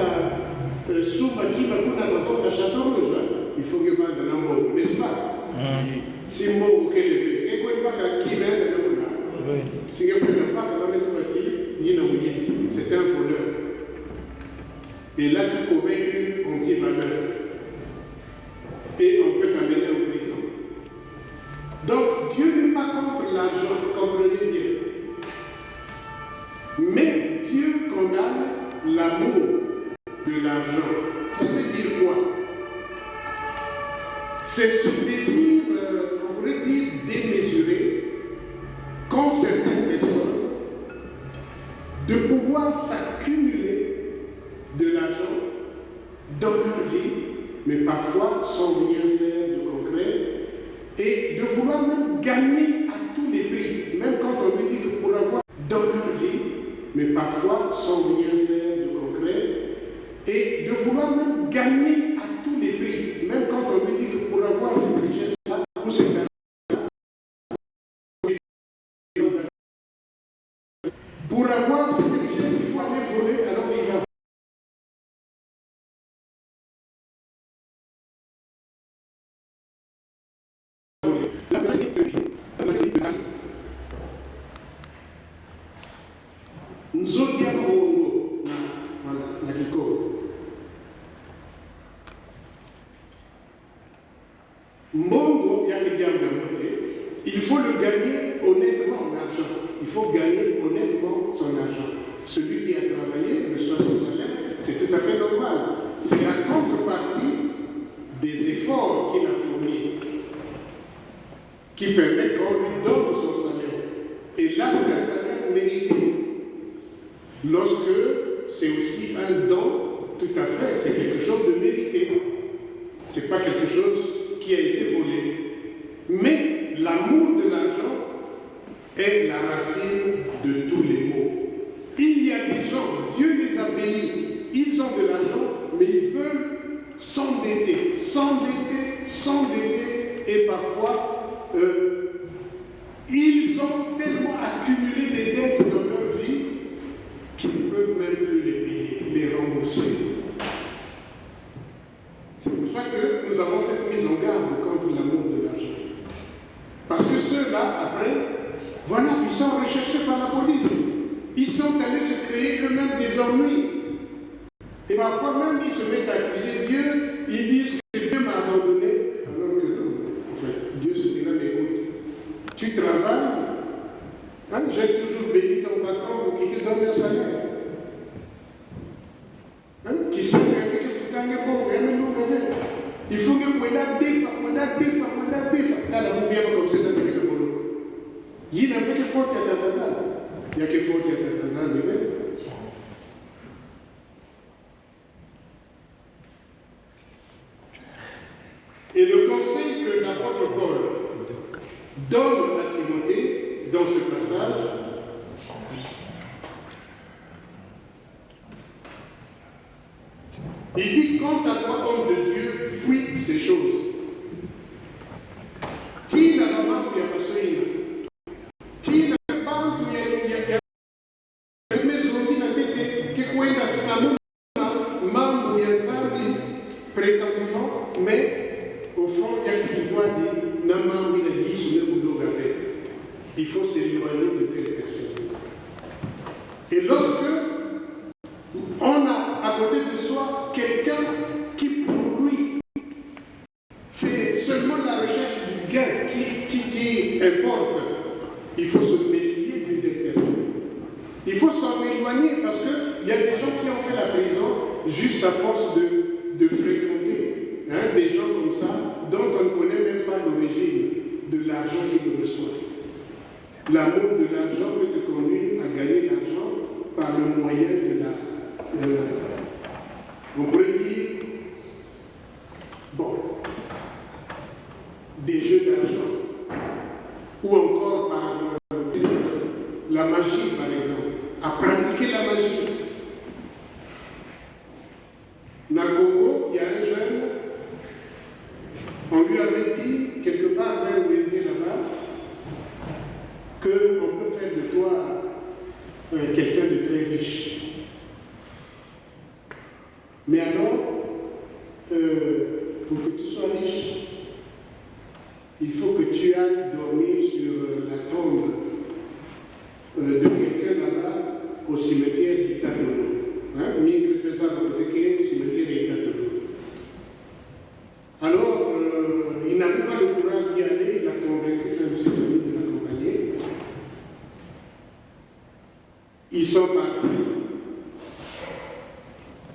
Souma qui va prendre la raison de la Château Rouge, il faut que vende un mot, n'est-ce pas? Si mot auquel il fait, et quoi il va qui vend un mot? Si il ne pas qu'à mettre un c'est un voleur. Et là, tu commets une anti-valeur. Et on peut t'amener en prison. Donc, Dieu n'est pas contre l'argent, comprenez bien. Mais Dieu condamne l'amour de l'argent. Ça veut dire quoi? C'est ce désir, on pourrait dire, démesuré, qu'ont certaines personnes de pouvoir s'accumuler de l'argent dans leur vie, mais parfois sans rien faire de concret, et de vouloir même gagner à tous les prix, même quand on lui dit que pour avoir dans leur vie, mais parfois sans rien faire de concret, et de vouloir même gagner à tous les prix, même quand on lui dit que pour avoir cette richesse-là, ou cette pour avoir cette richesse, il faut aller voler, alors il va voler. La pratique de vie, la pratique de masse. Nous autres, voilà, la Kiko. Mbongo, il faut le gagner honnêtement, l'argent. Il faut gagner honnêtement son argent. Celui qui a travaillé reçoit son salaire, c'est tout à fait normal. C'est la contrepartie des efforts qu'il a fournis qui permet qu'on lui donne son salaire. Et là, c'est un salaire mérité. Lorsque c'est aussi un don, tout à fait, c'est quelque chose de mérité. Ce n'est pas quelque chose qui a été volé. Mais l'amour de l'argent est la racine de tous les maux. Il y a des gens, Dieu les a bénis, ils ont de l'argent, mais ils veulent s'endetter, et parfois, ils ont tellement accumulé des dettes dans leur vie qu'ils ne peuvent même plus les payer, les rembourser. C'est pour ça que nous avons cette mise en garde contre l'amour de l'argent. Parce que ceux-là, après, voilà, ils sont recherchés par la police. Ils sont allés se créer eux-mêmes des ennuis. Et parfois même, ils se mettent à accuser Dieu. Ils disent que Dieu m'a abandonné. Alors que non, en fait, Dieu se dira, mais écoute, tu travailles, hein, j'ai toujours béni ton patron pour qu'il te donne un salaire. Hein, qui sait que tu as un pauvre, il faut que il n'y a que faute à Tatazan. Il n'y a que faute à Tatazan. Et le conseil que l'apôtre Paul donne à Timothée dans ce passage, Il dit, quant à toi, homme de Dieu, fuis ces choses. Tina la mambo ya fasoina. Tina bantu ya mezonzi na tete ke kwenda samuna mambo ya zambi prétendument, mais au fond, il y a qui doit dire na mambo na yisu ne buloga ve. Il faut s'éloigner de telles personnes. Et lorsque on a à côté de soi quelqu'un qui pour lui, c'est seulement la recherche du gain qui importe, il faut se méfier de telles personnes. Il faut s'en éloigner parce qu'il y a des gens qui ont fait la prison juste à force de fréquenter. Hein, des gens comme ça dont on ne connaît même pas l'origine de l'argent qu'ils reçoivent. L'amour de l'argent peut te conduire à gagner l'argent par le moyen de la... on pourrait dire, bon, des jeux d'argent, ou encore par la magie, par exemple, à pratiquer la magie. Dans le Congo, il y a un jeune, on lui avait dit, quelque part vers où il était là-bas, qu'on peut faire de toi quelqu'un de très riche. Mais alors, pour que tu sois riche, il faut que tu ailles dormir sur la tombe de quelqu'un là-bas au cimetière d'Itatolo. Migre que ça dans le cimetière d'Itatolo. Alors, il n'avait pas le courage d'y aller, il a convaincu un de ses amis de l'accompagner. Ils sont partis.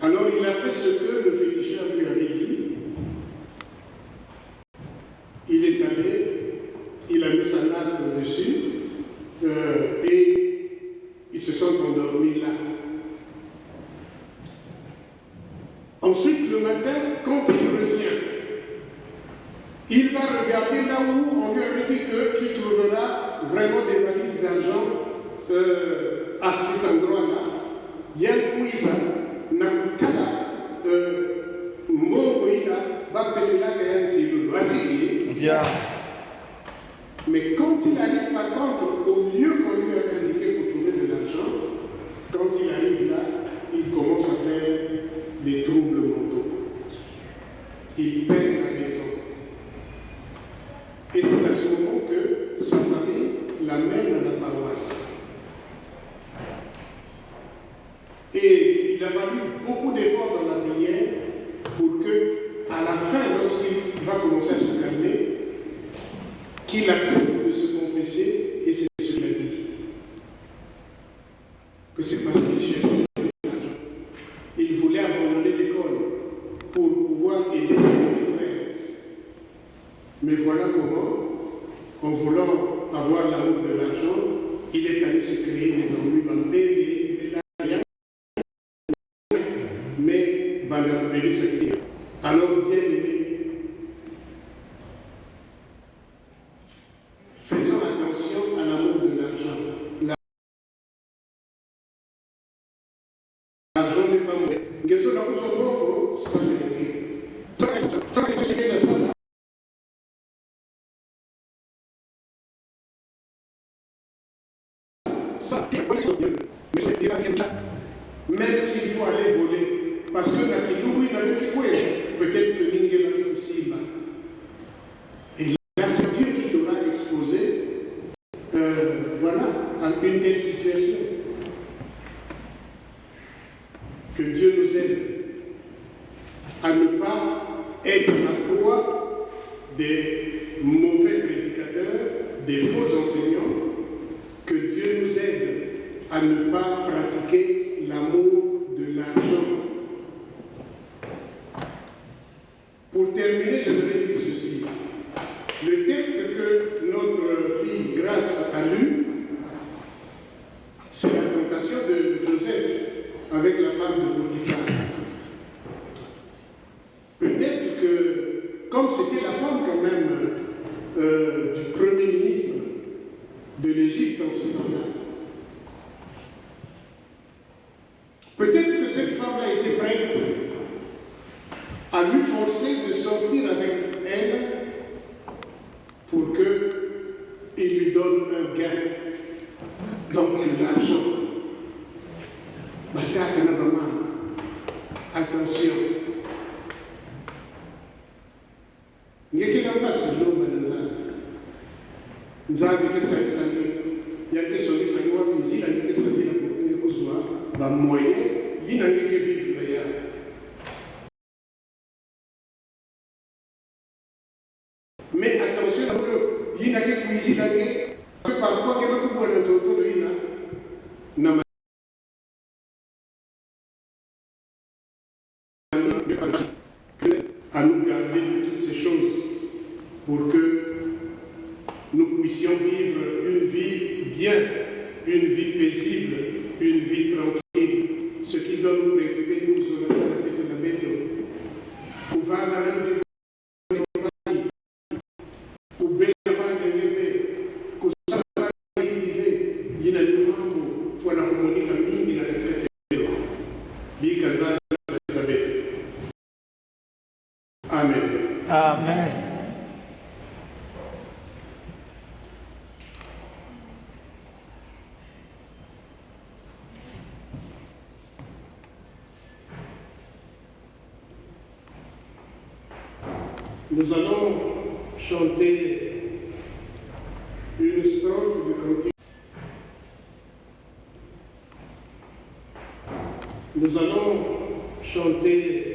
Alors il a fait ce que le féticheur lui avait dit. Il est allé, il a mis sa natte dessus et ils se sont endormis là. Ensuite, le matin, quand il revient, il va regarder là où on lui avait dit qu'il trouvera vraiment des valises d'argent à cet endroit-là. Il y a un puissant. Mais quand il arrive par contre au lieu qu'on lui a indiqué pour trouver de l'argent, quand il arrive là, il commence à faire des troubles mentaux. Il perd la raison. Et c'est à ce moment que sa famille l'amène à la paroisse. Et il a fallu beaucoup d'efforts dans la prière pour que, à la fin, lorsqu'il va commencer à se calmer, qu'il accepte de se confesser, et c'est ce qu'il a dit. Que c'est parce qu'il cherchait l'argent. Il voulait abandonner l'école pour pouvoir aider ses petits frères. Mais voilà comment, en voulant avoir l'amour de l'argent, il est allé se créer des ennuis dans le pays. Alors, bien aimé, faisons attention à l'amour de l'argent. L'argent n'est pas mauvais. Même s'il faut aller voler, parce que peut-être que Ningue va être aussi bas. Et là, c'est Dieu qui t'aura exposé voilà, à une telle situation. Que Dieu nous aide à ne pas être la proie des mauvais prédicateurs, des faux enseignants. Que Dieu nous aide à ne pas pratiquer l'amour de l'argent. Pour terminer, je voudrais dire ceci. Le texte que notre fille Grâce a lu, c'est la tentation de Joseph avec la femme de Potiphar. Peut-être que, comme c'était la femme quand même du premier ministre de l'Égypte en ce temps-là, peut-être que cette femme a été prête à lui forcer de sortir avec elle pour qu'il lui donne un gain, donc de l'argent. Attention. Ngeke na pasi lomba na nzambe ke sangi yake soli sangi wa mizila ngeke sangi na kokune kozwa ba moyen yina ngeke vivre ya. Mais attention à que yina ke kuizila ke parce que parfois que beaucoup pour le toto de yina na à nous garder de toutes ces choses pour que nous puissions vivre une vie bien, une vie paisible, une vie tranquille. Ce qui doit nous préoccuper, nous sur la salle de la méthode. Pour voir la même vie, pour bien avoir des rêves, pour savoir vivre, il y a des moments où il faut la harmonie comme il y a la retraite. Amen. Amen. Nous allons chanter une strophe du cantique. Nous allons chanter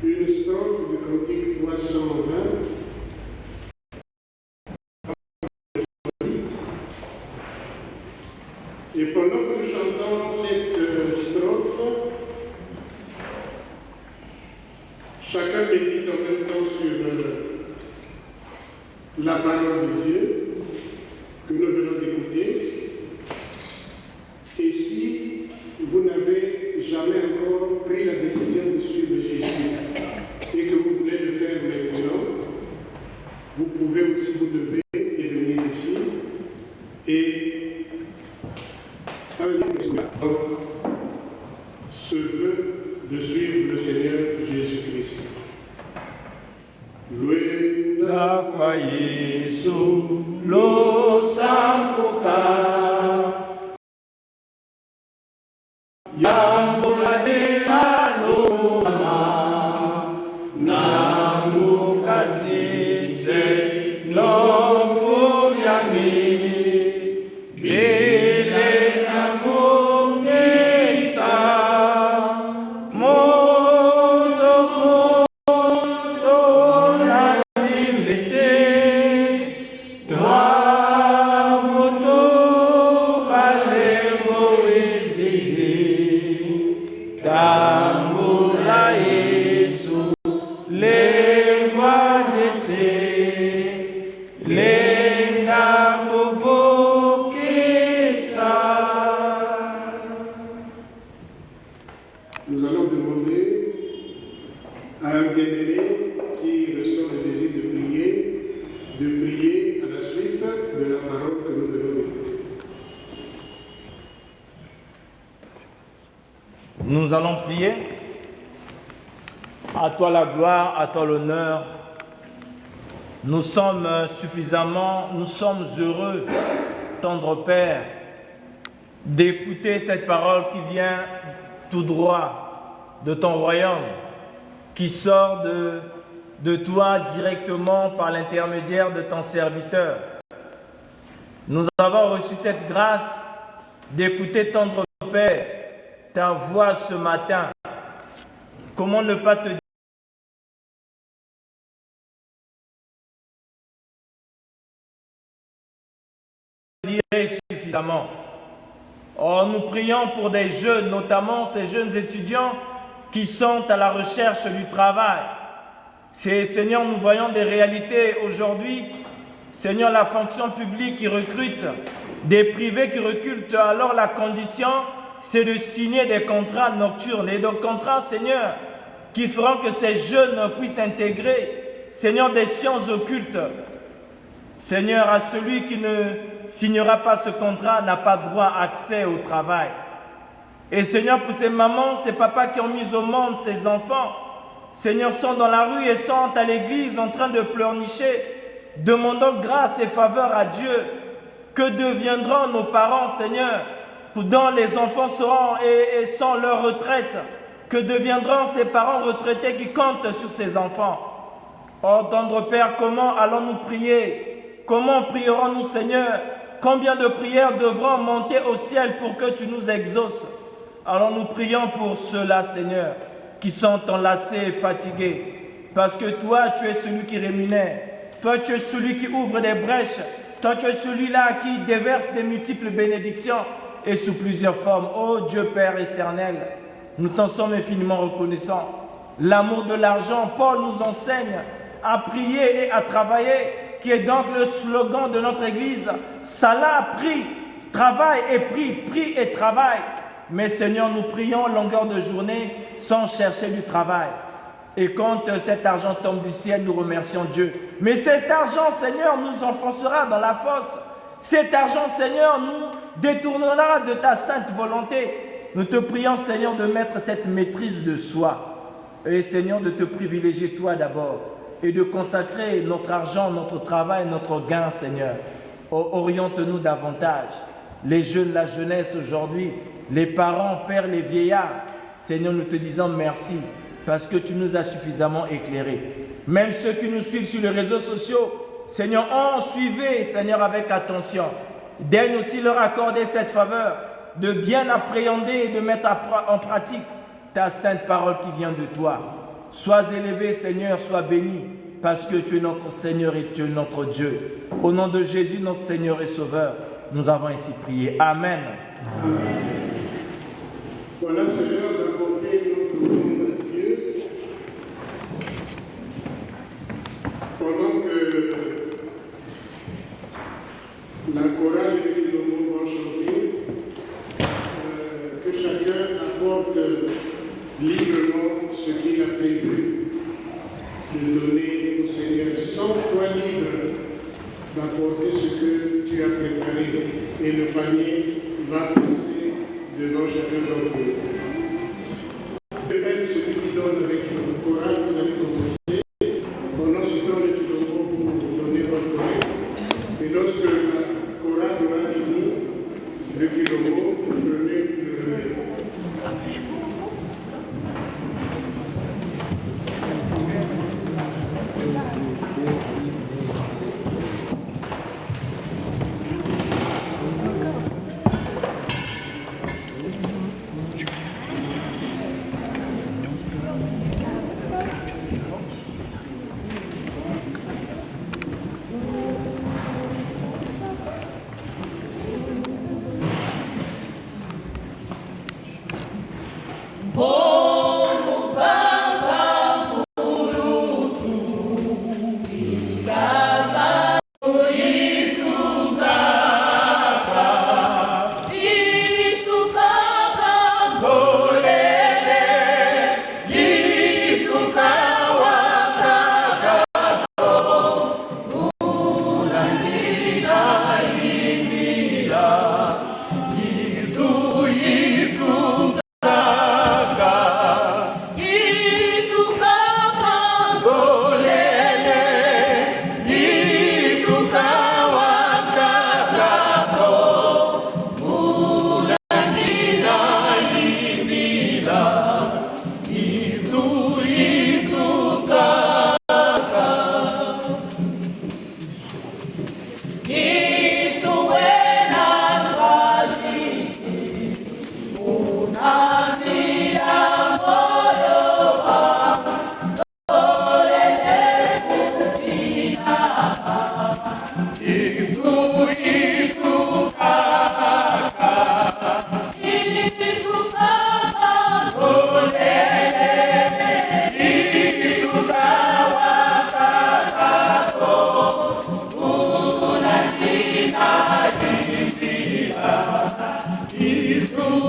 une strophe du cantique 320. Et pendant que nous chantons cette strophe, chacun médite en même temps sur la parole de Dieu que nous venons d'écouter. Et si vous n'avez jamais encore pris la décision de suivre Jésus et que vous voulez le faire maintenant, vous pouvez aussi vous lever et venir ici et ce vœu de suivre le Seigneur Jésus-Christ. Loué kwa Yesu losambuka yangu lazima loma nangu kasise lofu yami bile nangu nisa moto na nimete twa moto alemo ezizi tambula Yesu leva dese lenga muvokesa. Nous allons demander à un bien-aimé qui ressent le désir de prier à la suite de la parole que nous venons d'écouter. Nous allons prier. À toi la gloire, à toi l'honneur. Nous sommes heureux, tendre Père, d'écouter cette parole qui vient tout droit de ton royaume, qui sort de toi directement par l'intermédiaire de ton serviteur. Nous avons reçu cette grâce d'écouter tendre Père, ta voix ce matin. Comment ne pas te dire suffisamment. Oh, nous prions pour des jeunes, notamment ces jeunes étudiants qui sont à la recherche du travail. Seigneur, nous voyons des réalités aujourd'hui. Seigneur, la fonction publique qui recrute, des privés qui recrutent, alors la condition, c'est de signer des contrats nocturnes et des contrats, Seigneur, qui feront que ces jeunes puissent intégrer, Seigneur, des sciences occultes. Seigneur, à celui qui ne signera pas ce contrat n'a pas droit accès au travail. Et Seigneur, pour ces mamans, ces papas qui ont mis au monde ces enfants, Seigneur, sont dans la rue et sont à l'église en train de pleurnicher, demandant grâce et faveur à Dieu. Que deviendront nos parents, Seigneur, dont les enfants seront et sont leur retraite? Que deviendront ces parents retraités qui comptent sur ces enfants? Oh, tendre Père, comment allons-nous prier? Comment prierons-nous, Seigneur? Combien de prières devront monter au ciel pour que tu nous exauces? Alors nous prions pour ceux-là, Seigneur, qui sont enlacés et fatigués. Parce que toi, tu es celui qui rémunère. Toi, tu es celui qui ouvre des brèches. Toi, tu es celui-là qui déverse des multiples bénédictions et sous plusieurs formes. Oh Dieu Père éternel, nous t'en sommes infiniment reconnaissants. L'amour de l'argent, Paul nous enseigne à prier et à travailler, qui est donc le slogan de notre Église. Salah, prie, travaille et prie, prie et travaille. Mais Seigneur, nous prions longueur de journée sans chercher du travail. Et quand cet argent tombe du ciel, nous remercions Dieu. Mais cet argent, Seigneur, nous enfoncera dans la fosse. Cet argent, Seigneur, nous détournera de ta sainte volonté. Nous te prions, Seigneur, de mettre cette maîtrise de soi. Et Seigneur, de te privilégier toi d'abord. Et de consacrer notre argent, notre travail, notre gain, Seigneur. Oriente-nous davantage. Les jeunes, la jeunesse aujourd'hui, les parents, pères, les vieillards. Seigneur, nous te disons merci parce que tu nous as suffisamment éclairés. Même ceux qui nous suivent sur les réseaux sociaux, Seigneur, suivez, Seigneur, avec attention. Daigne aussi leur accorder cette faveur de bien appréhender et de mettre en pratique ta sainte parole qui vient de toi. Sois élevé, Seigneur, sois béni, parce que tu es notre Seigneur et tu es notre Dieu. Au nom de Jésus, notre Seigneur et Sauveur, nous avons ainsi prié. Amen. Amen. Voilà, Seigneur, d'apporter notre nom à Dieu. Pendant que la chorale et le mot vont chanter, que chacun apporte librement ce qu'il a prévu de donner au Seigneur. Sens-toi libre d'apporter ce que tu as préparé et le panier va passer devant chacun d'entre eux. Même celui qui donne avec le chorale, vous allez commencer. Pendant ce temps, les philosophes vous donner votre chorale. Et lorsque la chorale aura fini, le philosophe, vous prenez le relais. Isu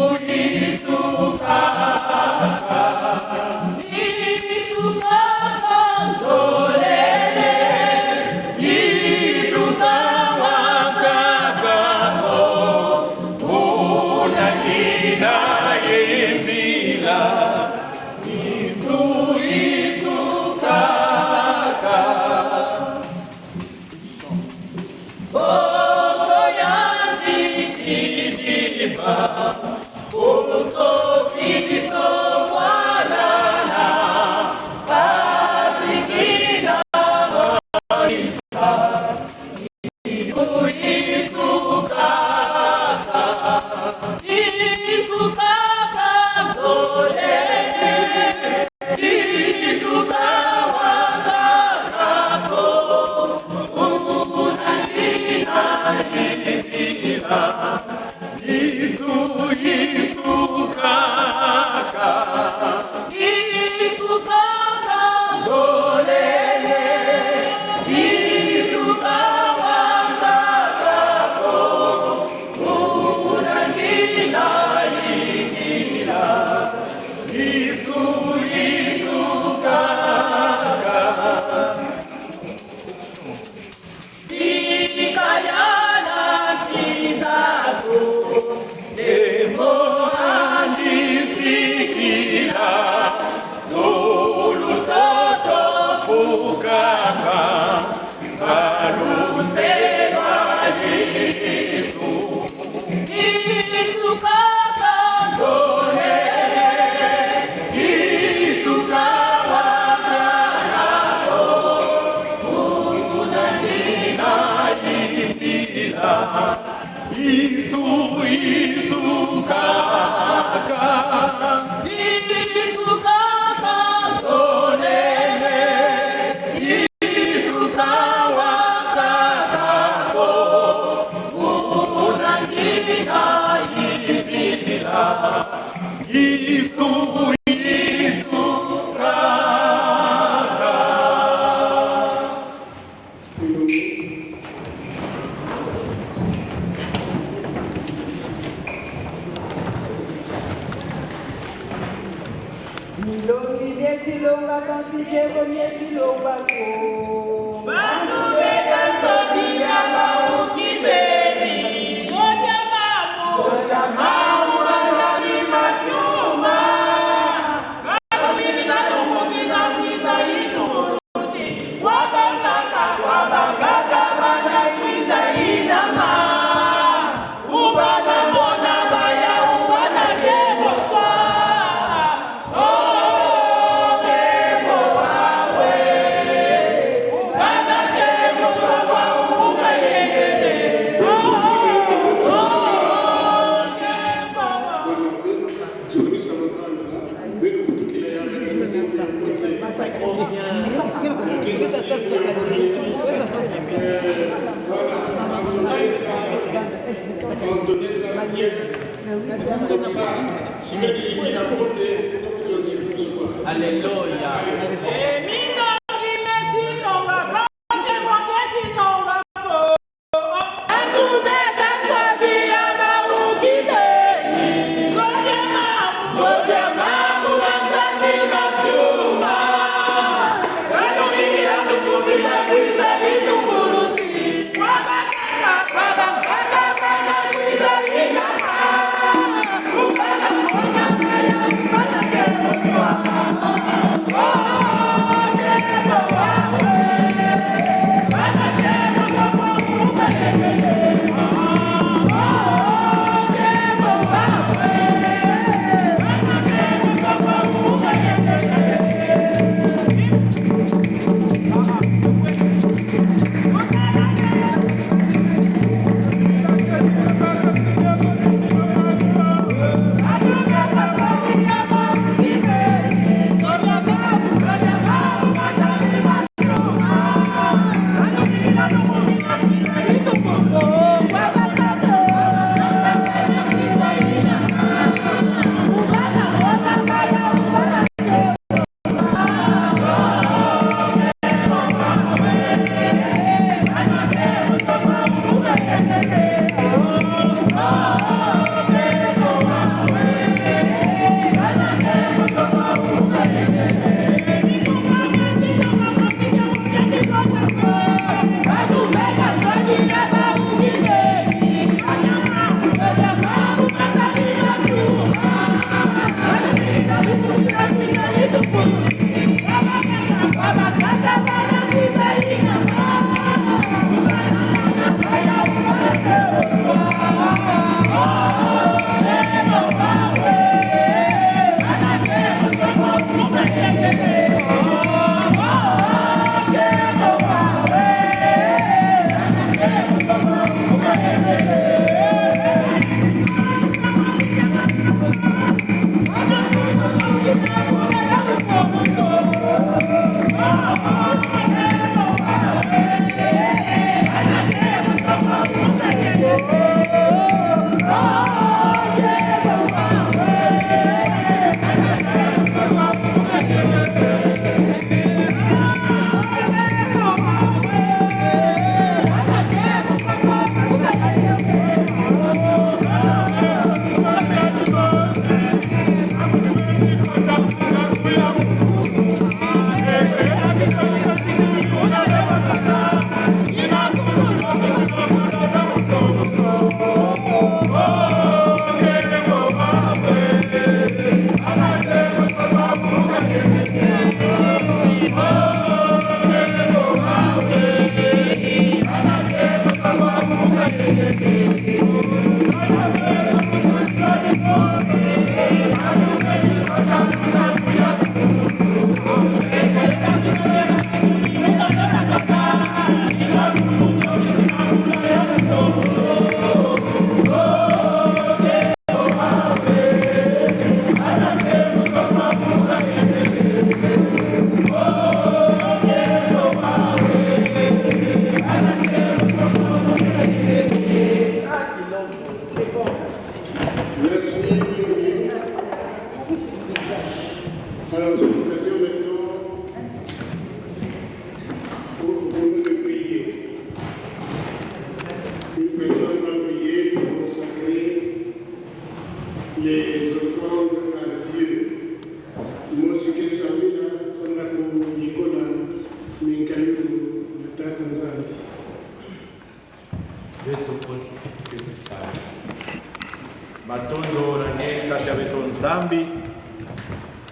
Oh,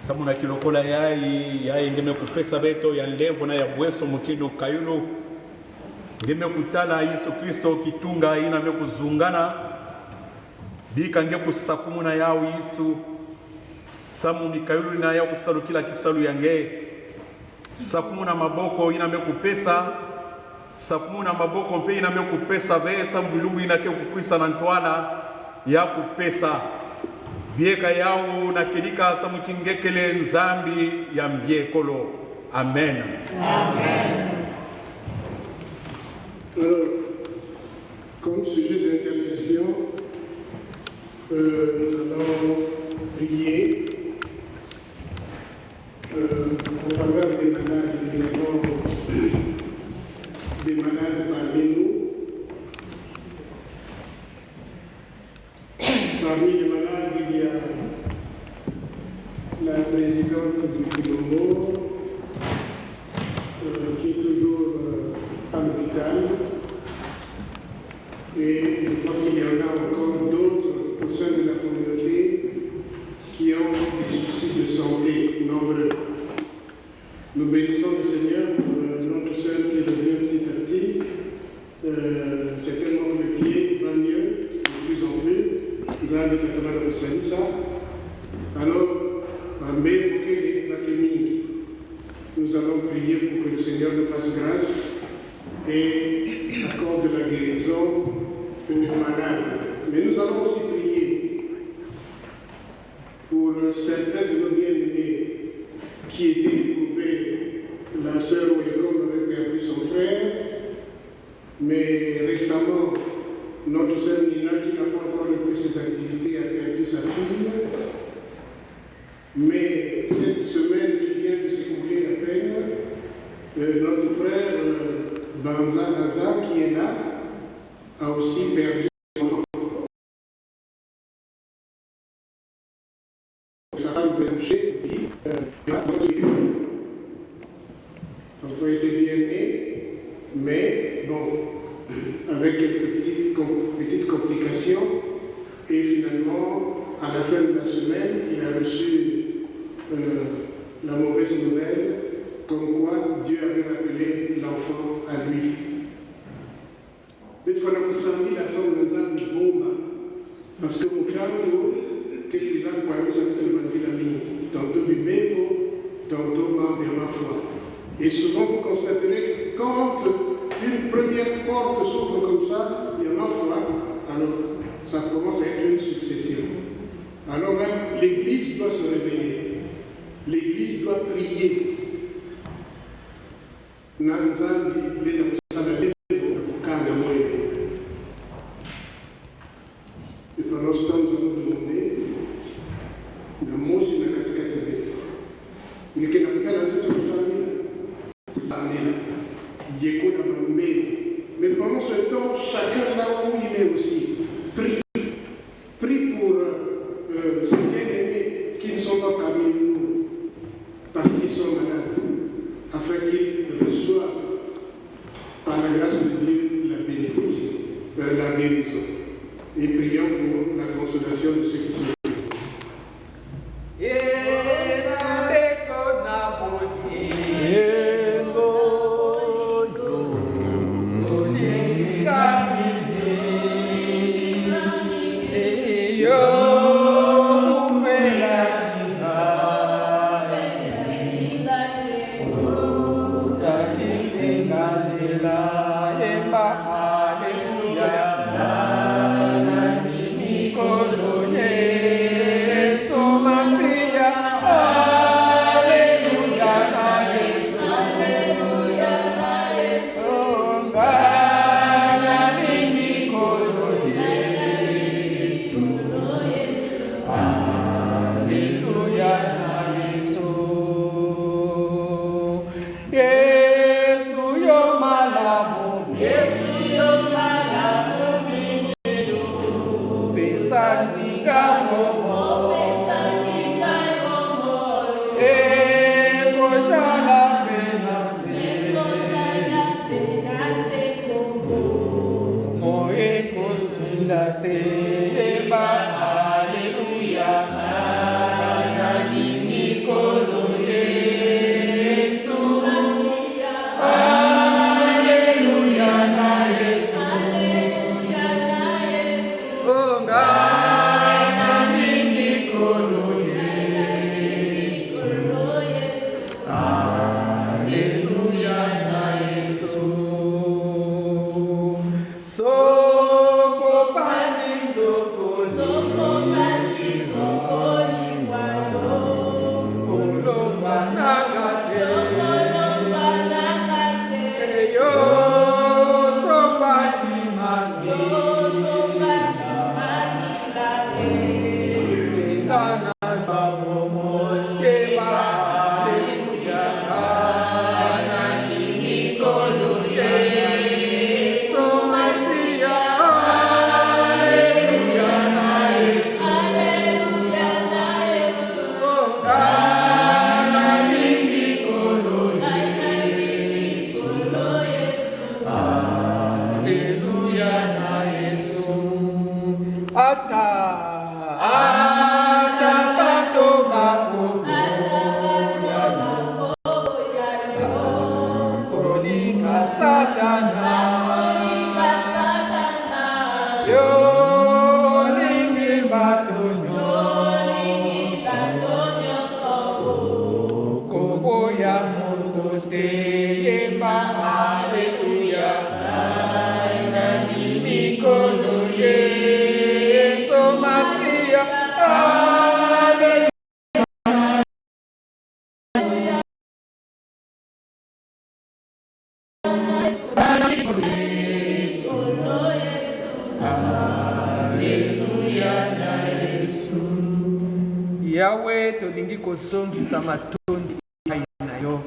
samuna kilokola yai ngeme kupesa beto ya ndevu na ya bweso mutindo kayulo ngeme kutala Yesu Kristo kitunga ina me kuzungana bika nge kusakumuna yao Yesu samu mikayulu na ya kusalu kila kisalu yange sakumuna maboko ina me kupesa sakumuna maboko mpe ina me kupesa ve sambulungu ina ke kukwisa na ntwala ya kupesa bieka yao na kelika samuchingekele nzambi ya mbiekolo. Amen. Amen. Alors, comme sujet d'intercession, nous allons prier en faveur des malades. Nous avons des malades parmi nous. Parmi les malades, il y a la présidente du Pilombo, qui est toujours à l'hôpital. Et je crois qu'il y en a encore d'autres au sein de la communauté qui ont des soucis de santé nombreux. Nous bénissons le Seigneur pour notre sœur qui revient petit à petit. Certainement le pied va mieux de plus en plus. Alors, nous allons prier pour que le Seigneur nous fasse grâce et accorde la guérison aux malades. Mais nous allons aussi prier pour certains de nos bien-aimés qui étaient éprouvés. La sœur Welcome avait perdu son frère, mais récemment, notre sœur Nina, qui n'a pas encore repris ses activités, a perdu sa fille. Mais cette semaine qui vient de s'écouler à peine, notre frère Banza Haza, qui est là, a aussi perdu son enfant. Sa femme Blanché dit l'enfant était bien né, mais bon, avec quelques petites complications, et finalement, à la fin de la semaine, il a reçu la mauvaise nouvelle, comme quoi Dieu avait rappelé l'enfant à lui. Cette fois, nous sommes la somme de bomba, parce que mon canto, quelques ans, nous sommes le tantôt du bévo, tantôt ma foi. Et souvent, vous constaterez que quand une première porte s'ouvre comme ça, il y a ma foi, alors ça commence à être une succession. Alors même, l'Église doit se réveiller. L'Église doit prier. Et pendant ce temps, nous allons demander la mot sur la catégorie. Mais que la mais pendant ce temps, chacun là où il est aussi, prie. Prie pour ces bien-aimés qui ne sont pas parmi nous, parce qu'ils sont malades, afin qu'ils reçoivent, par la grâce de Dieu, la bénédiction, la guérison. Et prions pour la consolation de ceux qui sont malades. yemba Alleluia nandimi kono Yesu Masia Alleluia Yahweh tolingi kozongisa matondi epai na yo.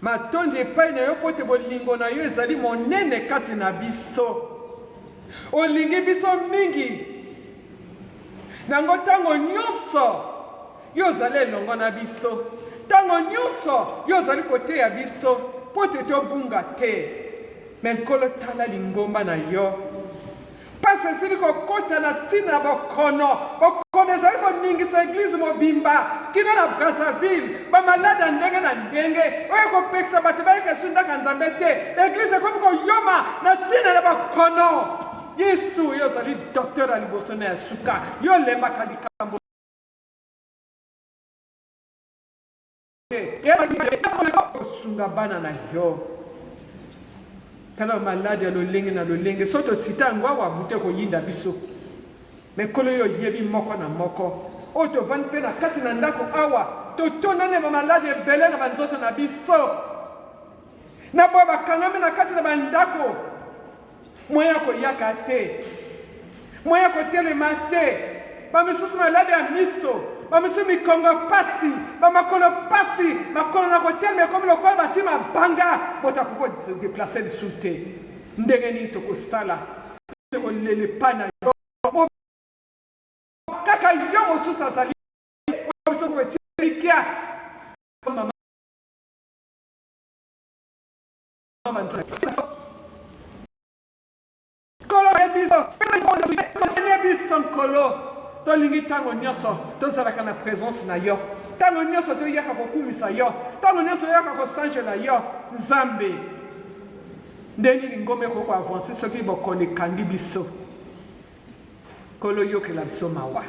Matondi epai na yo po te bolingo na yo ezali monene kati na biso. Olingi biso mingi. Nango tango nyonso yo zali elongo na biso. Tango nyonso yo zali kote ya biso po te tobunga te. Menkolo tala lingomba na yo. Parce que si kokota na tina bokono ezali koningisa eglise mobimba kino na Brazzaville bamalada ndenge na ndenge oyo kopekisa bato bayekesundaka nzambe te eglise ekomi koyoma na tina na bokono. Yesu yo ozali docteur ya liboso na ya suka yo lembaka likambo kosunga bana na yo. Tala malade ya lolenge na lolenge soto sita ngwa bute ko yinda biso me kolo yo yebi moko na moko o to van pe na kati na ndako awa to tonane ba malade ebele na banzoto na biso na bo bakangame na kati na bandako moya ko yaka te moya ko telema te ba misusu malade ya miso ba misusu mikongo pasi ba makolo pasi makolo na kotel me comme le corps batima banga bota ko déplacer le souté ndenge ni to ko sala to ko lele pana yo kaka yo mosusu azali biso ko tikia mama kolo biso kolo tolingi tango nyonso tozalaka na présence na yo tango nyonso toyaka kokumisa yo tango nyonso toyaka kosangela yo nzambe ndeni lingombe koko avancer soki bokono ekangi biso kolo yokela biso mawa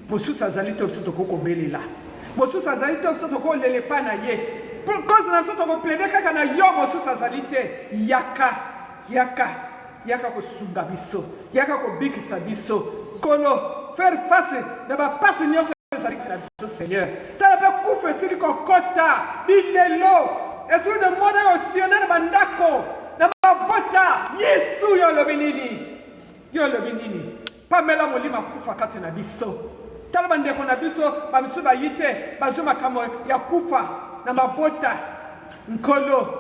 mosusu azali to biso tokokobelela mosusu azali to biso tokolele epai na ye cause na biso tokoplede kaka na yo mosusu azali te yaka kosunga biso yaka kobikisa biso kolo faire face na bapasi nyonso ezali na biso Seigneur tala mpe kufa esili kokota bilelo esprit de mode osione na bandako na mabota Yesu yo lobi nini pamela molima kufa kati na biso tala bandeko na biso bamisu bayi te bazwi makambo ya kufa na mabota nkolo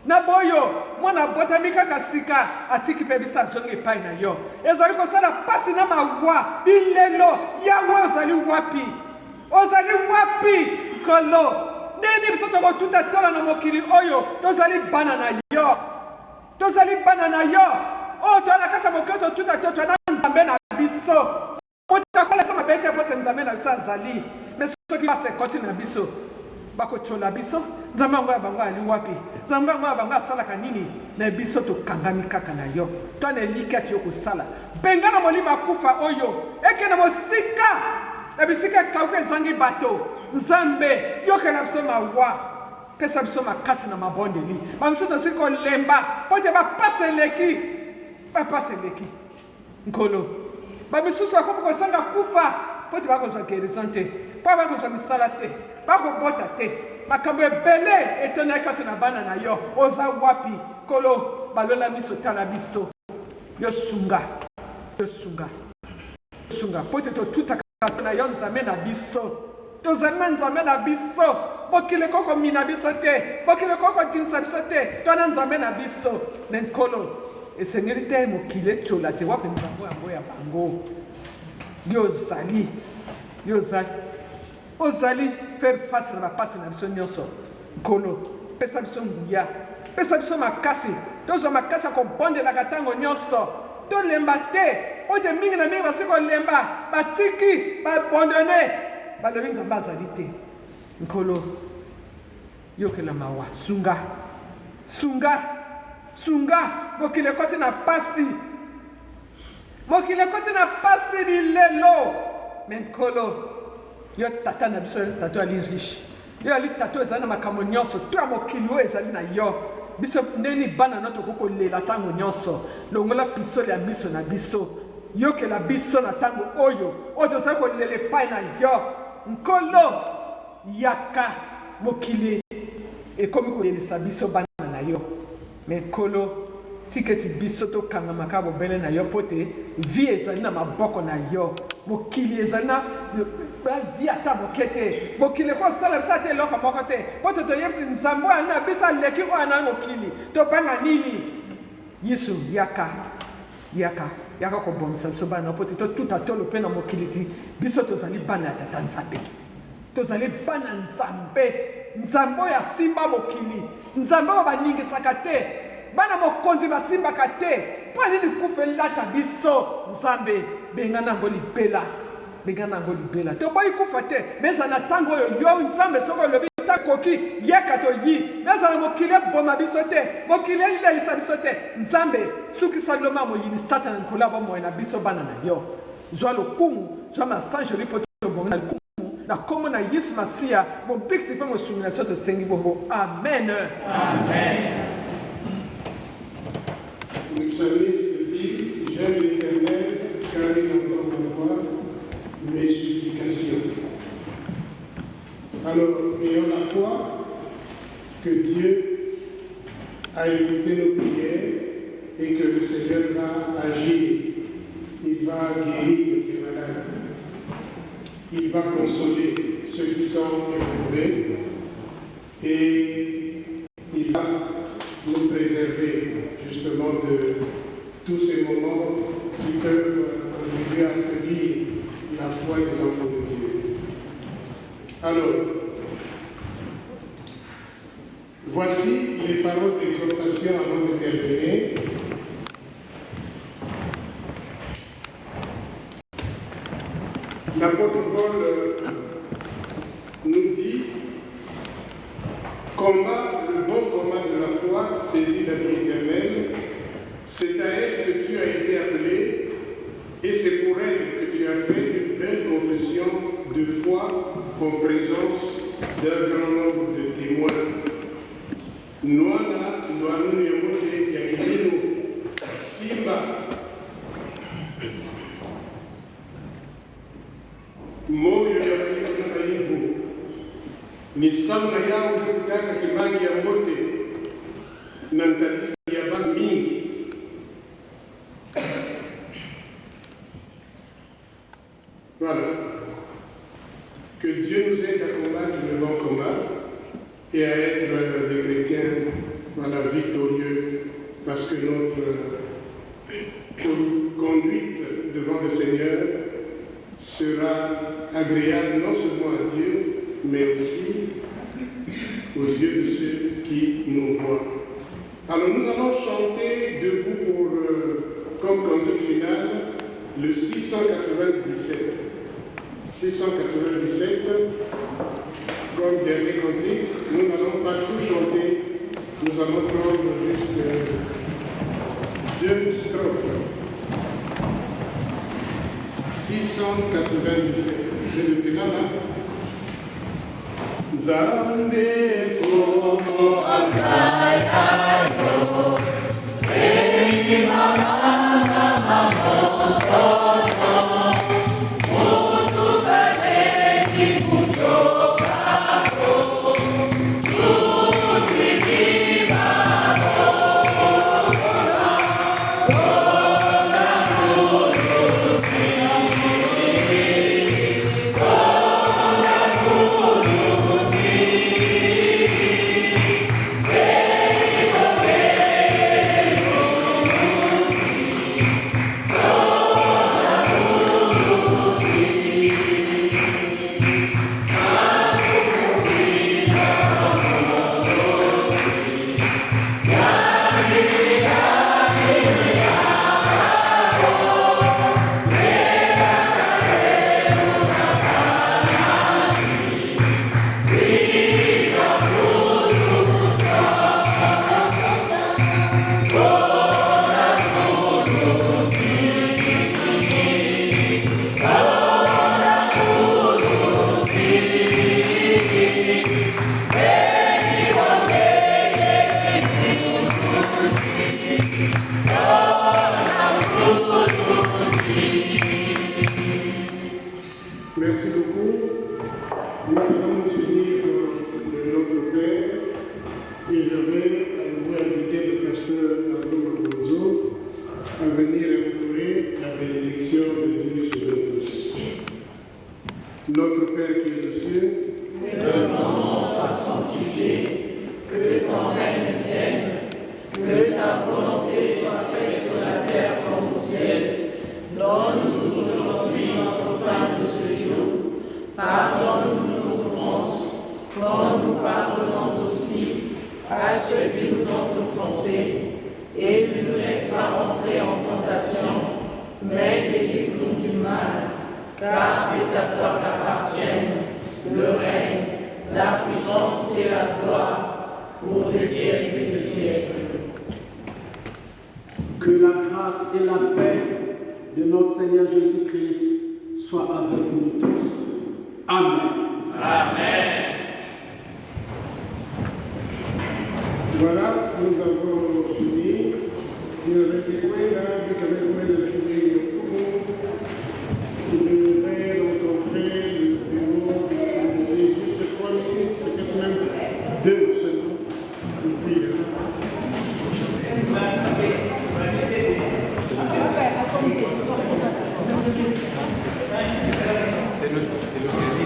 na boyo mwana botami kaka sika atiki mpe biso azongi epai na yo ezali kosala pasi na mawa bilelo yawe ozali wapi nkolo ndeni biso tokotuta tola na mokili oyo tozali bana na yo oyo toala kati ya mokili totuta to twana nzambe na biso motakolesa mabe te pote nzambe na biso azali me soki basa ekoti na biso bakochola biso nzambe yango ya bango ali wapi nzambe yango ya bango asalaka nini na biso tokangami kaka na yo twana eliki ati yo kosala mpenga na molimo akufa oyo ekende mosika na bisika ekauka ezangi bato nzambe yokela biso mawa pesa biso makasi na mabondeli bamiso tosili kolemba po te bapasa eleki nkolo bamisusu bakomi kosanga kufa po te bakozwa guérison te po bakozwa misala te bakobota te makambo ebele etonaki kati na bana na yo oza wapi kolo balola miso tala biso yosunga po te totutaka na yo nzambe na biso tozali na nzambe na biso mokili kokomina biso te mokili kokodimisa biso te twana nzambe na biso me nkolo esengeli te mokili etyola te wapi nzambo yango ya bango ozali faire face na bapasi na biso nyonso nkolo pesa biso nguya pesa biso makasi tozwa makasi ya kobondelaka ntango nyonso tolemba te po te mingi na mingi basi kolemba batiki babondone balobi nzambe azali te nkolo yokela mawa sunga mokili ekoti na pasi bilelo me nkolo yo tata na biso tata ali riche yo ali tato ezali na makambo nyonso to ya mokili oyo ezali na yo biso ndeni bana no tokokolela ntango nyonso longola pisole ya miso na biso yokela biso na ntango oyo tozali kolela epai na yo nkolo yaka mokili ekomi kolelisa biso bana na yo me nkolo tiketi biso tokangamaka bobele na yo mpo te vie ezali na maboko na yo mokili ezali na vie ata moke te mokili ekosala biso ata eloko moko te mpo te toyebisi nzambe oyo na biso aleki oyo ana mokili tobanga nini yesu yaka kobomisa biso bana mpo te totuta tolo mpe na mokili ti biso tozali bana ya tata nzambe tozali bana nzambe oyo asimba mokili nzambe oyo baningisaka te bana mokonzi basimbaka te mpo nini kufa elata biso nzambe benga nango libela toboyi kufa te meza na ntango oyo yo nzambe soki olobi takoki yeka toyi meza na mokili eboma biso te mokili elelisa biso te nzambe sukisa loma moyini satana likolo ya bomoi na biso bana na yo zwa lokumu zwa masanjoli mpo tobongi na lokumu na kombo na yesu masiya mobikisi mpe mosungi na biso tosengi bongo amen. Le psalmiste dit, j'aime l'Éternel car il entend ma voix, mes supplications. Alors, ayons la foi que Dieu a écouté nos prières et que le Seigneur va agir. Il va guérir les malades. Il va consoler ceux qui sont éprouvés et il va nous préserver justement de tous ces moments qui peuvent contribuer à affaiblir la foi des enfants de Dieu. Alors, voici les paroles d'exhortation avant de terminer. L'apôtre Paul nous dit combat le bon combat de la foi, saisis la vie éternelle. C'est à elle que tu as été appelé et c'est pour elle que tu as fait une belle confession de foi en présence d'un grand nombre de témoins. Noana, Noanu Yamote, Yakilino, Simba, Moyo Yamote, ni samna yao kutaka kibali ya wote na ntalisi ya ba mingi. Voilà. Que Dieu nous aide à combattre le bon combat et à être des chrétiens victorieux parce que notre conduite devant le Seigneur sera agréable non seulement à Dieu mais aussi aux yeux de ceux qui nous voient. Alors nous allons chanter debout comme cantique final le 697. 697, comme dernier cantique, nous n'allons pas tout chanter, nous allons prendre juste 2 strophes. 697. Je vais là. Zambe como azayayo, ei mama mutu baleki kutoka Yeah. Nous allons nous unir de notre Père et je vais vous inviter le pasteur Arnaud Bonzo à venir implorer la bénédiction de Dieu sur nous tous. Notre Père qui est aux cieux, que ton nom soit sanctifié, que ton règne vienne, que ta volonté soit faite sur la terre comme au ciel. Donne-nous aujourd'hui notre pain de ce jour. Pardonne-nous nos offenses, comme nous pardonnons aussi à ceux qui nous ont offensés. Et ne nous laisse pas rentrer en tentation, mais délivre-nous du mal. Car c'est à toi qu'appartiennent le règne, la puissance et la gloire pour les siècles des siècles. Que la grâce et la paix de notre Seigneur Jésus-Christ soient avec nous tous. Amen. Amen. voilà, nous avons fini. Nous avons été là, je vais rencontrer le bureau juste 3 minutes, peut-être même 2 seulement. C'est le crédit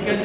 Quel